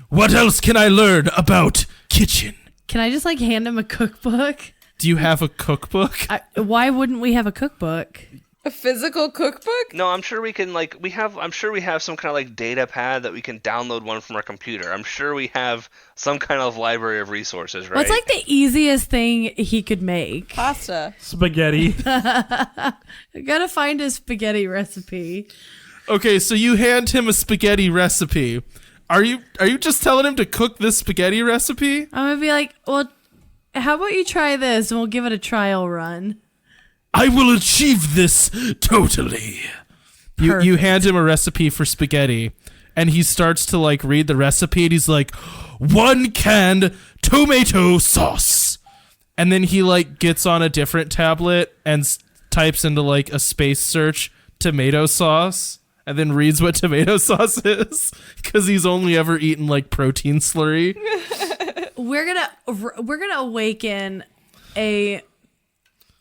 what else can I learn about kitchen?
Can I just like hand him a cookbook?
Do you have a cookbook?
Why wouldn't we have a cookbook?
A physical cookbook?
No, I'm sure we can, like, I'm sure we have some kind of, like, data pad that we can download one from our computer. I'm sure we have some kind of library of resources, right?
What's like the easiest thing he could make?
Pasta.
Spaghetti.
I gotta find a spaghetti recipe.
Okay, so you hand him a spaghetti recipe. Are you just telling him to cook this spaghetti recipe?
I'm gonna be like, well, how about you try this and we'll give it a trial run.
I will achieve this totally. You hand him a recipe for spaghetti, and he starts to like read the recipe, and he's like, 1 canned tomato sauce. And then he like gets on a different tablet and types into like a space search tomato sauce, and then reads what tomato sauce is because he's only ever eaten like protein slurry.
We're gonna awaken a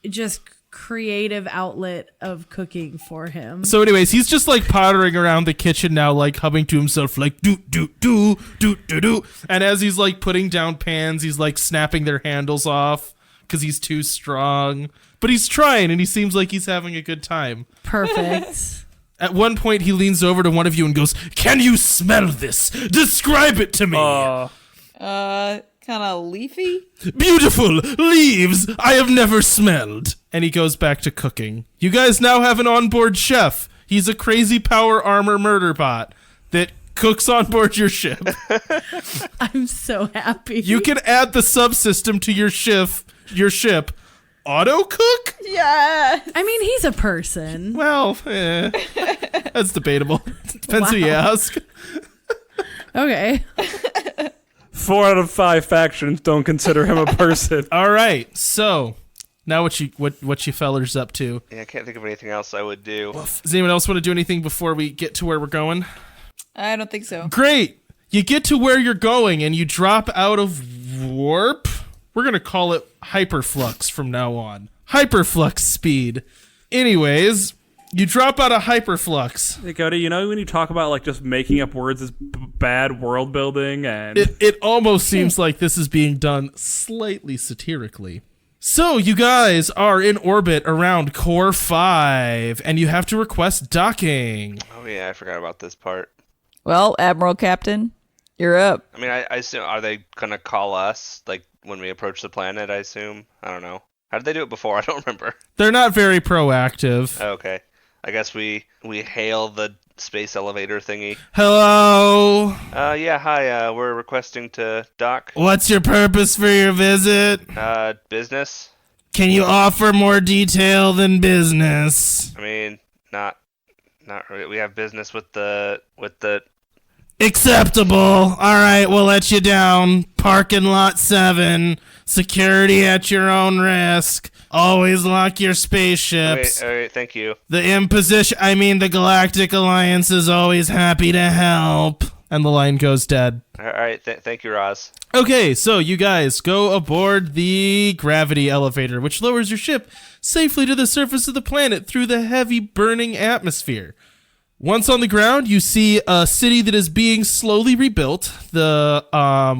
just creative outlet of cooking for him.
So anyways, he's just like pottering around the kitchen now, like humming to himself like do do do do do do. And as he's like putting down pans, he's like snapping their handles off because he's too strong. But he's trying, and he seems like he's having a good time.
Perfect.
At one point, he leans over to one of you and goes, "Can you smell this? Describe it to me."
Kind of leafy?
Beautiful leaves I have never smelled. And he goes back to cooking. You guys now have an onboard chef. He's a crazy power armor murder bot that cooks on board your ship.
I'm so happy.
You can add the subsystem to your ship. Auto cook?
Yeah.
I mean, he's a person.
Well, that's debatable. Depends who you ask.
Okay.
4 out of 5 factions don't consider him a person.
All right, so now what you fellers up to?
Yeah, I can't think of anything else I would do.
Does anyone else want to do anything before we get to where we're going?
I don't think so.
Great. You get to where you're going and you drop out of warp. We're going to call it hyperflux from now on. Hyperflux speed. Anyways, you drop out of hyperflux.
Hey, Cody, you know when you talk about like just making up words is bad world building and
It almost seems like this is being done slightly satirically. So you guys are in orbit around Core 5, and you have to request docking.
Oh yeah, I forgot about this part.
Well, Admiral Captain, you're up.
I mean, I assume, are they gonna call us like when we approach the planet? I assume. I don't know. How did they do it before? I don't remember.
They're not very proactive.
Okay. I guess we hail the space elevator thingy.
Hello.
Yeah, hi. We're requesting to dock.
What's your purpose for your visit?
Business.
Can you offer more detail than business?
I mean, not really. We have business with the.
Acceptable. All right, we'll let you down. Parking lot 7. Security at your own risk. Always lock your spaceships.
All right, thank you.
The the Galactic Alliance is always happy to help. And the line goes dead.
All right, thank you, Roz.
Okay, so you guys go aboard the gravity elevator, which lowers your ship safely to the surface of the planet through the heavy burning atmosphere. Once on the ground, you see a city that is being slowly rebuilt. The,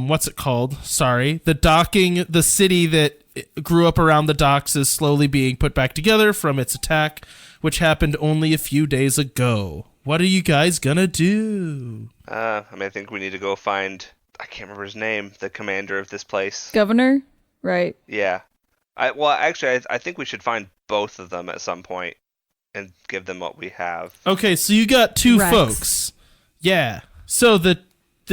what's it called? Sorry. The city that grew up around the docks is slowly being put back together from its attack, which happened only a few days ago. What are you guys gonna do?
I think we need to go find, I can't remember his name, the commander of this place.
Governor? Right.
Yeah. I think we should find both of them at some point and give them what we have.
Okay, so you got two
Rex.
folks. Yeah. So the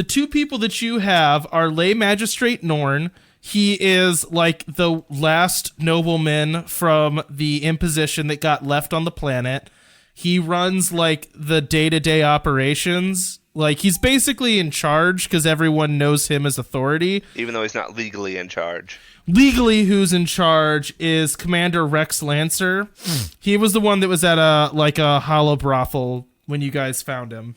two people that you have are Lay Magistrate Norn. He is like the last nobleman from the Imposition that got left on the planet. He runs like the day-to-day operations. Like he's basically in charge because everyone knows him as authority.
Even though he's not legally in charge.
Legally, who's in charge is Commander Rex Lancer. He was the one that was at a hollow brothel when you guys found him.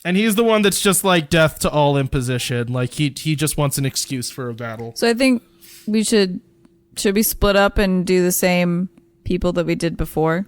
And he's the one that's just like death to all imposition. Like he just wants an excuse for a battle.
So I think we should we split up and do the same people that we did before?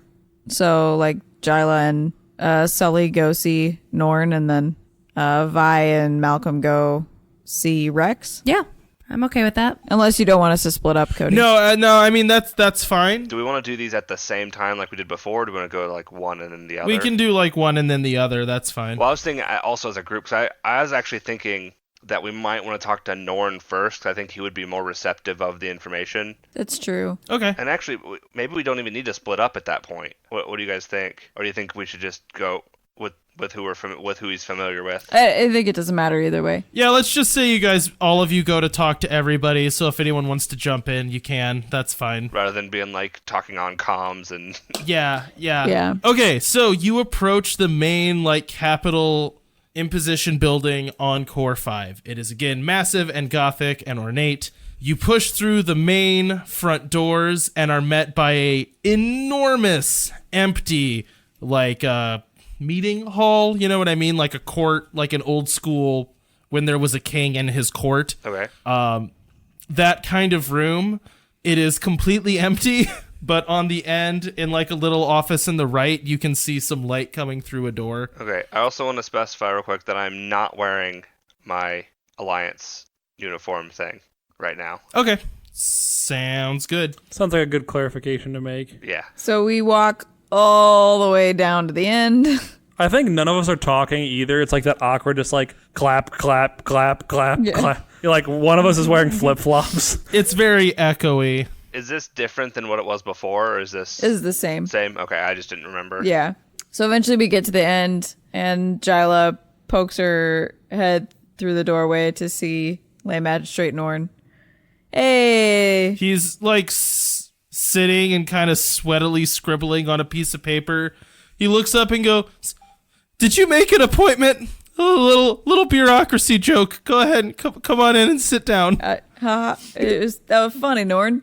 So like Jyla and Sully go see Norn, and then Vi and Malcolm go see Rex.
Yeah, I'm okay with that.
Unless you don't want us to split up, Cody.
No, I mean that's fine.
Do we want to do these at the same time like we did before, or do we want to go like one and then the other?
We can do like one and then the other. That's fine.
Well, I was thinking also as a group, because I was actually thinking that we might want to talk to Norn first, 'cause I think he would be more receptive of the information.
That's true.
Okay.
And actually, maybe we don't even need to split up at that point. What do you guys think? Or do you think we should just go with who he's familiar with?
I think it doesn't matter either way.
Yeah, let's just say you guys, all of you, go to talk to everybody. So if anyone wants to jump in, you can. That's fine.
Rather than being like talking on comms and.
Yeah. Okay, so you approach the main like capital Imposition building on Core 5. It is again massive and gothic and ornate. You push through the main front doors and are met by a enormous, empty, like meeting hall. You know what I mean? Like a court, like an old school when there was a king and his court.
Okay.
That kind of room. It is completely empty. But on the end, in like a little office in the right, you can see some light coming through a door.
Okay. I also want to specify real quick that I'm not wearing my Alliance uniform thing right now.
Okay. Sounds good.
Sounds like a good clarification to make.
Yeah.
So we walk all the way down to the end.
I think none of us are talking either. It's like that awkward, just like clap, clap, clap, clap,
Yeah.
clap. You're like one of us is wearing flip flops.
It's very echoey.
Is this different than what it was before, or is this
Is the same.
same? Okay, I just didn't remember.
Yeah. So eventually we get to the end, and Jyla pokes her head through the doorway to see Lay Magistrate Norn. Hey!
He's like sitting and kind of sweatily scribbling on a piece of paper. He looks up and goes, "Did you make an appointment?" A little bureaucracy joke. Go ahead and come on in and sit down.
That was funny, Norn.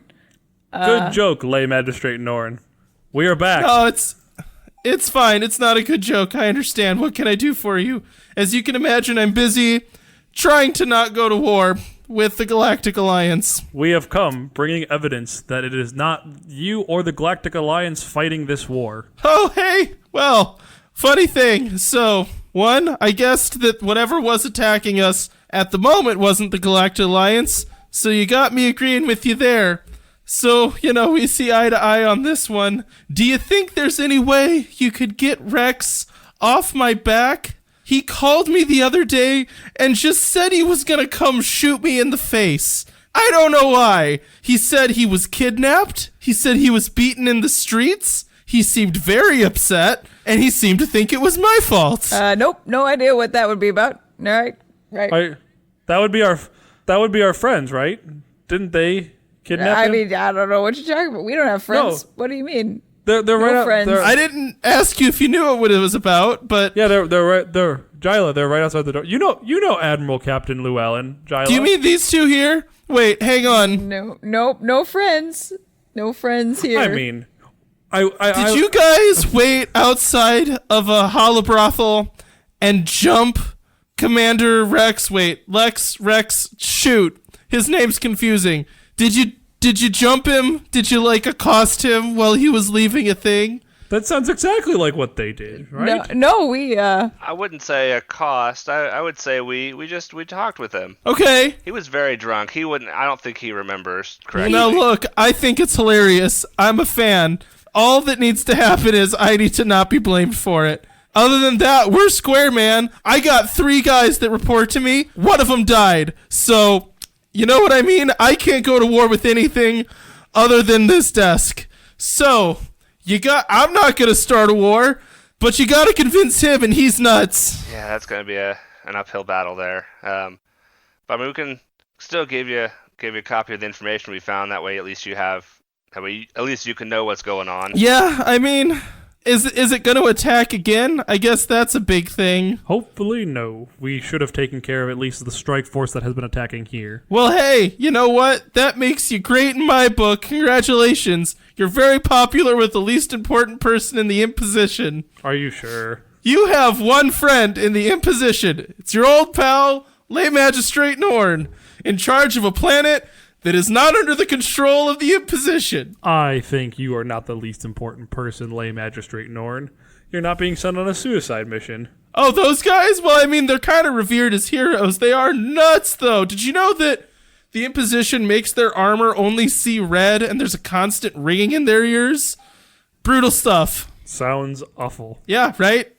Good joke, Lay Magistrate Norn. We are back.
No, it's fine. It's not a good joke. I understand. What can I do for you? As you can imagine, I'm busy trying to not go to war with the Galactic Alliance.
We have come bringing evidence that it is not you or the Galactic Alliance fighting this war.
Oh, hey. Well, funny thing. So, one, I guessed that whatever was attacking us at the moment wasn't the Galactic Alliance, so you got me agreeing with you there. So, we see eye to eye on this one. Do you think there's any way you could get Rex off my back? He called me the other day and just said he was gonna come shoot me in the face. I don't know why. He said he was kidnapped. He said he was beaten in the streets. He seemed very upset, and he seemed to think it was my fault.
Nope, no idea what that would be about. All right.
That would be our friends, right? Didn't they kidnap him?
I mean, I don't know what you're talking about. We don't have friends.
No.
What do you mean?
They're right out.
friends.
I didn't ask you if you knew what it was about, but
Yeah, they're right. Jyla, they're right outside the door. You know Admiral Captain Llewellyn. Jyla.
do you mean these two here? Wait, hang on.
No friends. No friends here.
I mean,
Did you guys wait outside of a holobrothel and jump Commander Rex? Wait, Rex, shoot. His name's confusing. Did you jump him? Did you accost him while he was leaving a thing?
That sounds exactly like what they did, right?
No, we
I wouldn't say a cost. I would say we talked with him.
Okay.
He was very drunk. I don't think he remembers correctly.
Now look, I think it's hilarious. I'm a fan. All that needs to happen is I need to not be blamed for it. Other than that, we're square, man. I got 3 guys that report to me. One of them died. So, you know what I mean? I can't go to war with anything other than this desk. So, I'm not going to start a war, but you got to convince him, and he's nuts.
Yeah, that's going to be an uphill battle there. But I mean, we can still give you a copy of the information we found. That way, at least you can know what's going on.
Yeah, I mean, is it going to attack again? I guess that's a big thing.
Hopefully, no. We should have taken care of at least the strike force that has been attacking here.
Well, hey, you know what? That makes you great in my book. Congratulations. You're very popular with the least important person in the Imposition.
Are you sure?
You have one friend in the Imposition. It's your old pal, Lay Magistrate Norn, in charge of a planet that is not under the control of the Imposition.
I think you are not the least important person, Lay Magistrate Norn. You're not being sent on a suicide mission.
Oh, those guys? Well, I mean, they're kind of revered as heroes. They are nuts, though. Did you know that the Imposition makes their armor only see red and there's a constant ringing in their ears? Brutal stuff.
Sounds awful.
Yeah, right?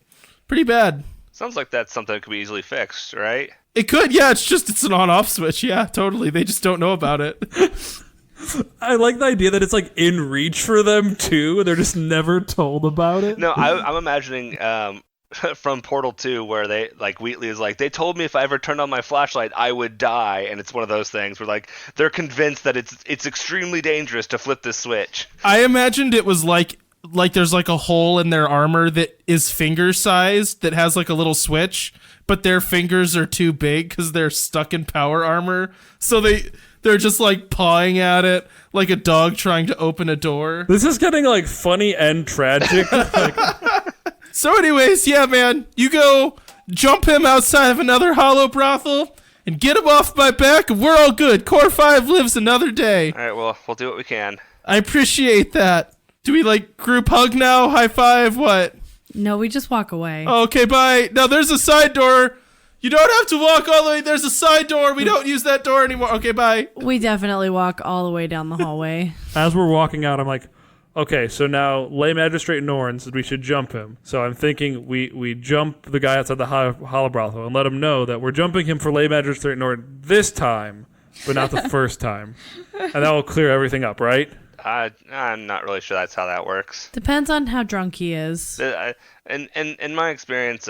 Pretty bad.
Sounds like that's something that could be easily fixed, right?
It could, yeah. It's an on-off switch. Yeah, totally. They just don't know about it.
I like the idea that it's in reach for them too. They're just never told about it.
No, I'm imagining from Portal 2 where they Wheatley is they told me if I ever turned on my flashlight I would die, and it's one of those things where they're convinced that it's extremely dangerous to flip this switch.
I imagined it was like there's a hole in their armor that is finger sized that has a little switch, but their fingers are too big because they're stuck in power armor, so they're just pawing at it like a dog trying to open a door.
This is getting funny and tragic.
So anyways, yeah, man, you go jump him outside of another hollow brothel and get him off my back, and we're all good. Core 5 lives another day.
All right, well, we'll do what we can.
I appreciate that. Do we group hug now? High five? What?
No, we just walk away.
Okay, bye. Now there's a side door. You don't have to walk all the way. There's a side door. We don't use that door anymore. Okay, bye.
We definitely walk all the way down the hallway.
As we're walking out, I'm okay, so now Lay Magistrate Norn said we should jump him. So I'm thinking we jump the guy outside the holobrothel and let him know that we're jumping him for Lay Magistrate Norn this time, but not the first time. And that will clear everything up, right?
I'm not really sure that's how that works.
Depends on how drunk he is.
In my experience,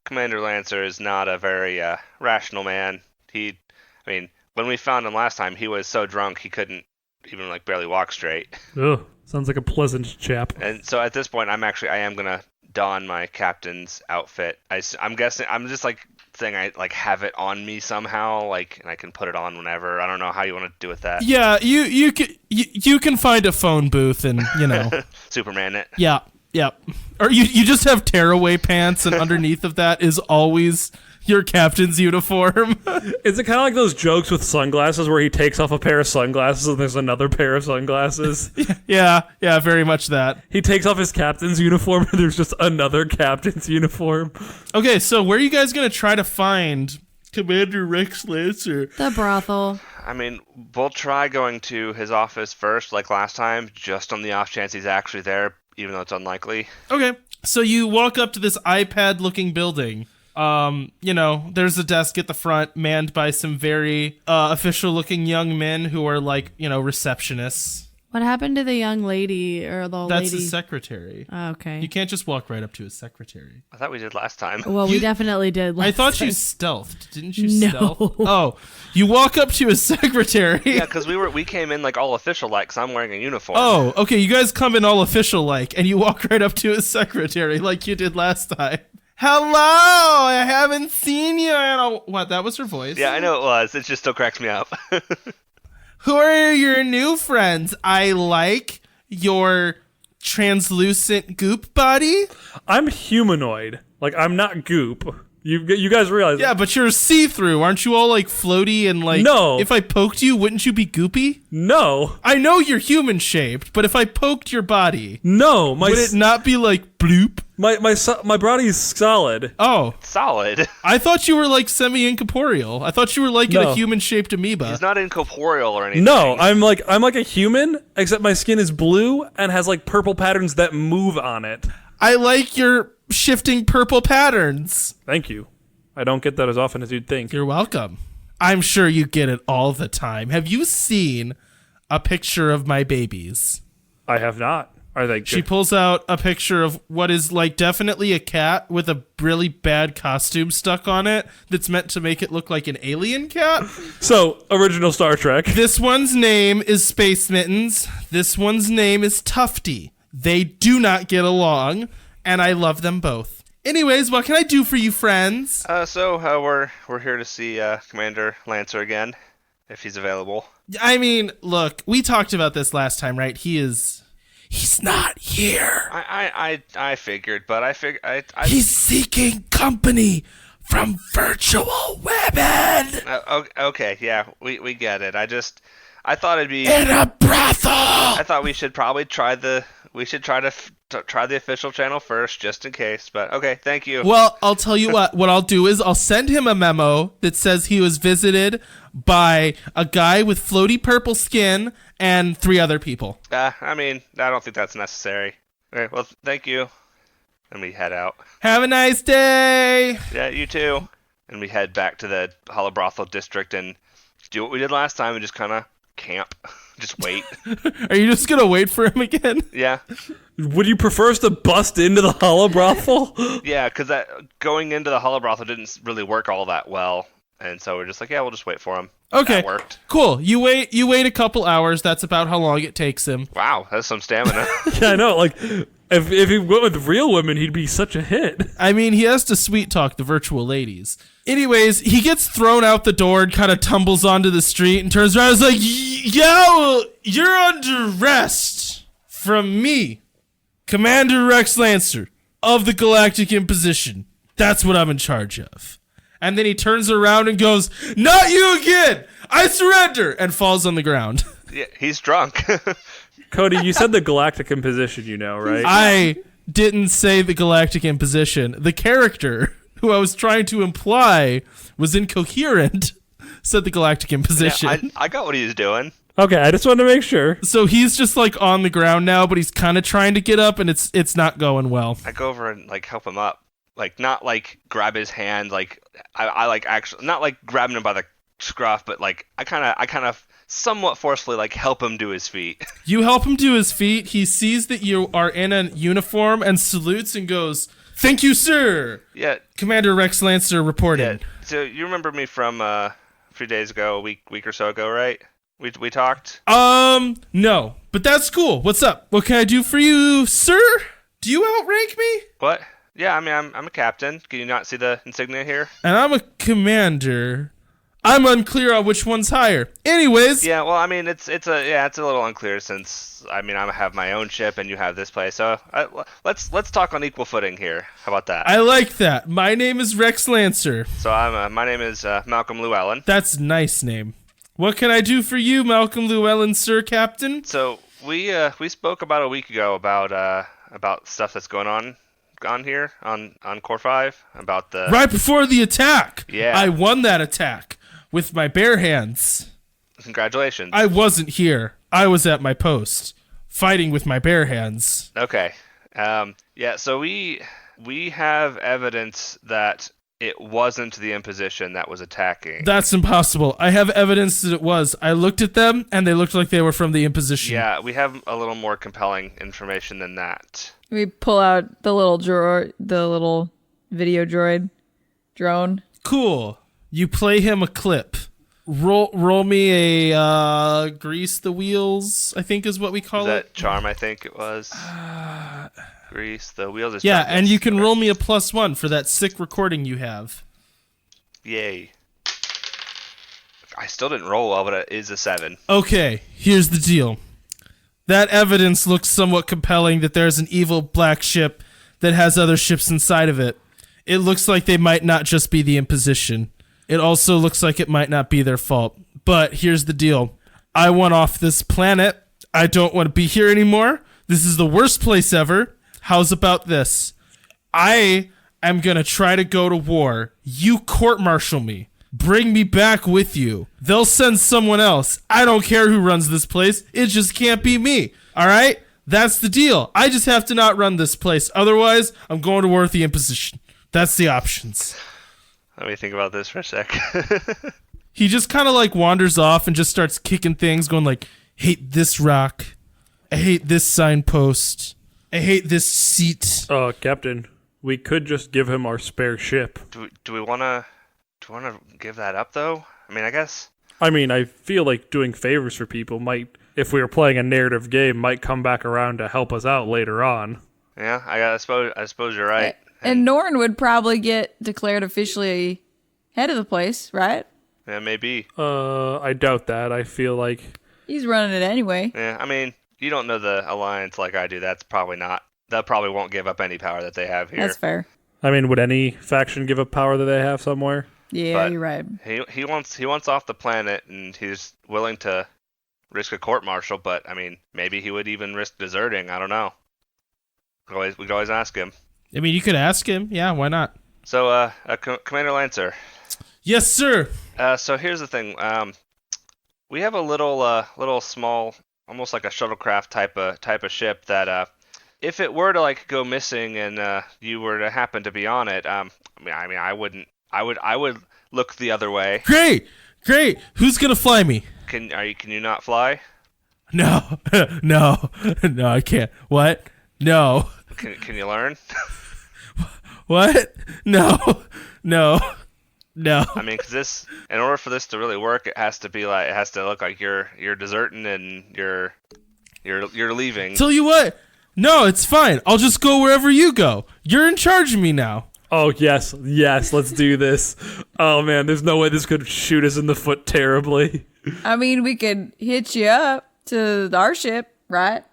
Commander Lancer is not a very rational man. When we found him last time, he was so drunk he couldn't even barely walk straight.
Ugh, sounds like a pleasant chap.
And so at this point, I am gonna don my captain's outfit. I'm guessing I'm just saying I have it on me somehow, and I can put it on whenever. I don't know how you want to do with that.
Yeah, you can find a phone booth and
Superman it.
Yeah. Or you just have tearaway pants, and underneath of that is always your captain's uniform.
Is it kind of like those jokes with sunglasses where he takes off a pair of sunglasses and there's another pair of sunglasses?
Yeah, very much that.
He takes off his captain's uniform and there's just another captain's uniform.
Okay, so where are you guys going to try to find Commander Rex Lancer.
The brothel.
I mean, we'll try going to his office first, like last time, just on the off chance he's actually there, even though it's unlikely.
Okay. So you walk up to this iPad-looking building. There's a desk at the front manned by some very official-looking young men who are like, receptionists.
What happened to the young lady or the
That's
lady?
his secretary.
Oh, okay.
You can't just walk right up to his secretary.
I thought we did last time.
Well, we definitely did.
I thought
time.
you stealthed. Didn't you
No.
stealth? Oh, you walk up to his secretary.
Yeah, because we came in like all official-like, because I'm wearing a uniform.
Oh, okay. You guys come in all official-like, and you walk right up to his secretary like you did last time. Hello, I haven't seen you in a... What, that was her voice?
Yeah, I know it was. It just still cracks me up.
Who are your new friends? I like your translucent goop body.
I'm humanoid. Like, I'm not goop. You guys realize
Yeah, but you're see-through. Aren't you all like floaty and like...
No.
If I poked you, wouldn't you be goopy?
No.
I know you're human-shaped, but if I poked your body,
No.
would it not be like bloop?
My body's solid.
Oh,
Solid.
I thought you were like semi-incorporeal. I thought you were like in
No.
a human-shaped amoeba.
He's not incorporeal or anything.
No, I'm like a human, except my skin is blue and has like purple patterns that move on it.
I like your shifting purple patterns.
Thank you. I don't get that as often as you'd think.
You're welcome. I'm sure you get it all the time. Have you seen a picture of my babies?
I have not. Are they good?
She pulls out a picture of what is like definitely a cat with a really bad costume stuck on it that's meant to make it look like an alien cat.
So, original Star Trek.
This one's name is Space Mittens. This one's name is Tufty. They do not get along, and I love them both. Anyways, what can I do for you, friends?
We're here to see Commander Lancer again, if he's available.
I mean, look, we talked about this last time, right? He's not here.
I figured, but I
He's seeking company from virtual women
okay, yeah, we get it. I thought it'd be.
in a brothel.
I thought we should probably try the official channel first, just in case. But okay, thank you.
Well, I'll tell you what. What I'll do is I'll send him a memo that says he was visited by a guy with floaty purple skin and 3 other people.
I mean, I don't think that's necessary. Okay, well, thank you. And we head out.
Have a nice day.
Yeah, you too. And we head back to the Hollow Brothel district and do what we did last time and just kind of camp. Just wait.
Are you just gonna wait for him again?
Yeah.
Would you prefer us to bust into the hollow brothel?
Yeah, because going into the Hollow Brothel didn't really work all that well. And so we're just like, yeah, we'll just wait for him.
Okay.
That worked.
Cool. You wait a couple hours. That's about how long it takes him.
Wow, that's some stamina.
Yeah, I know. Like, if he went with real women, he'd be such a hit.
I mean, he has to sweet talk the virtual ladies. Anyways, he gets thrown out the door and kind of tumbles onto the street and turns around and is like, yo, you're under arrest from me, Commander Rex Lancer of the Galactic Imposition. That's what I'm in charge of. And then he turns around and goes, not you again! I surrender! And falls on the ground.
Yeah, he's drunk.
Cody, you said the Galactic Imposition, right?
I didn't say the Galactic Imposition. The character who I was trying to imply was incoherent said the Galactic Imposition.
Yeah, I got what he was doing.
Okay, I just wanted to make sure.
So he's just like on the ground now, but he's kind of trying to get up, and it's not going well.
I go over and like help him up. Like not like grab his hand, like I like actually not like grabbing him by the scruff, but like I kind of somewhat forcefully like help him to his feet.
You help him to his feet. He sees that you are in a uniform and salutes and goes, "Thank you, sir."
Yeah.
Commander Rex Lancer reporting.
Yeah. So you remember me from a few days ago, a week or so ago, right? We talked.
No, but that's cool. What's up? What can I do for you, sir? Do you outrank me?
What? Yeah, I mean I'm a captain. Can you not see the insignia here?
And I'm a commander. I'm unclear on which one's higher. Anyways.
Yeah, well, I mean, it's a little unclear since I mean I have my own ship and you have this place. So let's talk on equal footing here. How about that?
I like that. My name is Rex Lancer.
So my name is Malcolm Llewellyn.
That's a nice name. What can I do for you, Malcolm Llewellyn, sir, Captain?
So we spoke about a week ago about stuff that's going on on here on Core 5 about the
Right before the attack.
Yeah.
I won that attack with my bare hands.
Congratulations.
I wasn't here. I was at my post, fighting with my bare hands.
Okay. Yeah, so we have evidence that it wasn't the Imposition that was attacking.
That's impossible. I have evidence that it was. I looked at them, and they looked like they were from the Imposition.
Yeah, we have a little more compelling information than that.
We pull out the little video drone.
Cool. You play him a clip. Roll me a grease the wheels, I think is what we call
That
it.
charm, I think it was. Grease the wheels. Is
Yeah,
charm.
and you can roll me a +1 for that sick recording you have.
Yay. I still didn't roll well, but it is a 7.
Okay, here's the deal. That evidence looks somewhat compelling that there's an evil black ship that has other ships inside of it. It looks like they might not just be the Imposition. It also looks like it might not be their fault. But here's the deal. I want off this planet. I don't want to be here anymore. This is the worst place ever. How's about this? I am going to try to go to war. You court-martial me. Bring me back with you. They'll send someone else. I don't care who runs this place. It just can't be me. All right? That's the deal. I just have to not run this place. Otherwise, I'm going to war with the Imposition. That's the options.
Let me think about this for a sec.
He just kind of like wanders off and just starts kicking things, going like, hate this rock. I hate this signpost. I hate this seat.
Captain, we could just give him our spare ship.
Do we want to give that up, though? I mean, I guess.
I mean, I feel like doing favors for people might, if we were playing a narrative game, might come back around to help us out later on.
Yeah, I suppose you're right.
And Norn would probably get declared officially head of the place, right?
Yeah, maybe.
I doubt that. I feel like
He's running it anyway.
Yeah, I mean, you don't know the Alliance like I do. That's probably not. That probably won't give up any power that they have here.
That's fair.
I mean, would any faction give up power that they have somewhere?
Yeah,
But
you're right.
He wants off the planet, and he's willing to risk a court-martial. But I mean, maybe he would even risk deserting. I don't know. We could always ask him.
I mean, you could ask him. Yeah, why not?
So, Commander Lancer.
Yes, sir.
So here's the thing. We have a little small, almost like a shuttlecraft type of ship that, if it were to like go missing and you were to happen to be on it, I would look the other way.
Great. Who's gonna fly me?
Can you not fly?
No, no, I can't. What? No.
Can you learn?
What? No.
I mean, 'cause in order for this to really work, it has to look like you're deserting and you're leaving.
Tell you what. No, it's fine. I'll just go wherever you go. You're in charge of me now.
Oh, yes, let's do this. Oh, man, there's no way this could shoot us in the foot terribly.
I mean, we could hitch you up to our ship, right?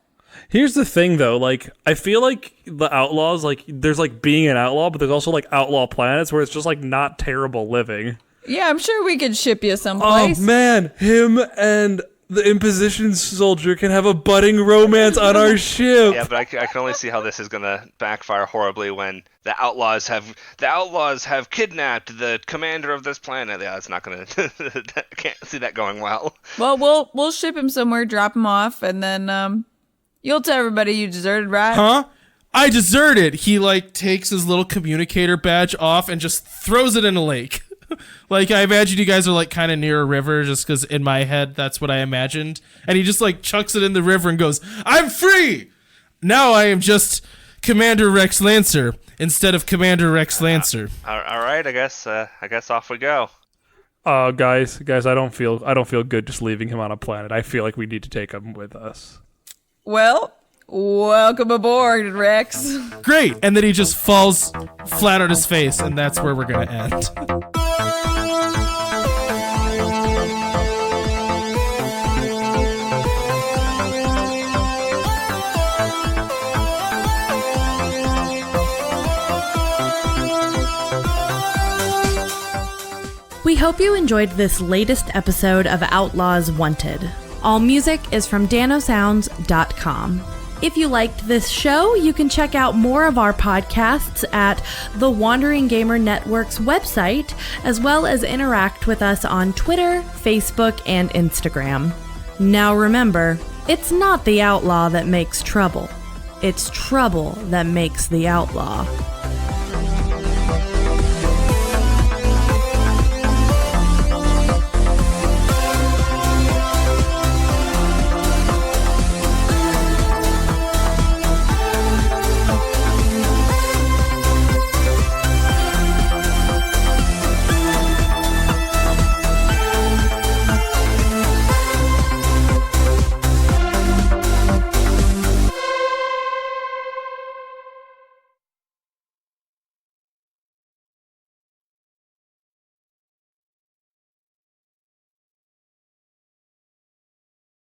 Here's the thing, though. Like, I feel like the Outlaws, like, there's, like, being an outlaw, but there's also, like, outlaw planets where it's just, like, not terrible living.
Yeah, I'm sure we could ship you someplace.
Oh, man, him and the Imposition soldier can have a budding romance on our ship.
Yeah, but I can only see how this is gonna backfire horribly when the Outlaws have kidnapped the commander of this planet. Yeah, it's not gonna. I can't see that going well.
Well, we'll ship him somewhere, drop him off, and then you'll tell everybody you deserted, right?
Huh? I deserted. He like takes his little communicator badge off and just throws it in a lake. Like, I imagine you guys are like kind of near a river, just because in my head that's what I imagined. And he just like chucks it in the river and goes, "I'm free! Now I am just Commander Rex Lancer instead of Commander Rex Lancer."
All right, I guess off we go.
Guys, I don't feel good just leaving him on a planet. I feel like we need to take him with us.
Well, welcome aboard, Rex.
Great. And then he just falls flat on his face, and that's where we're going to end.
We hope you enjoyed this latest episode of Outlaws Wanted. All music is from danosounds.com. If you liked this show, you can check out more of our podcasts at the Wandering Gamer Network's website, as well as interact with us on Twitter, Facebook, and Instagram. Now remember, it's not the outlaw that makes trouble. It's trouble that makes the outlaw.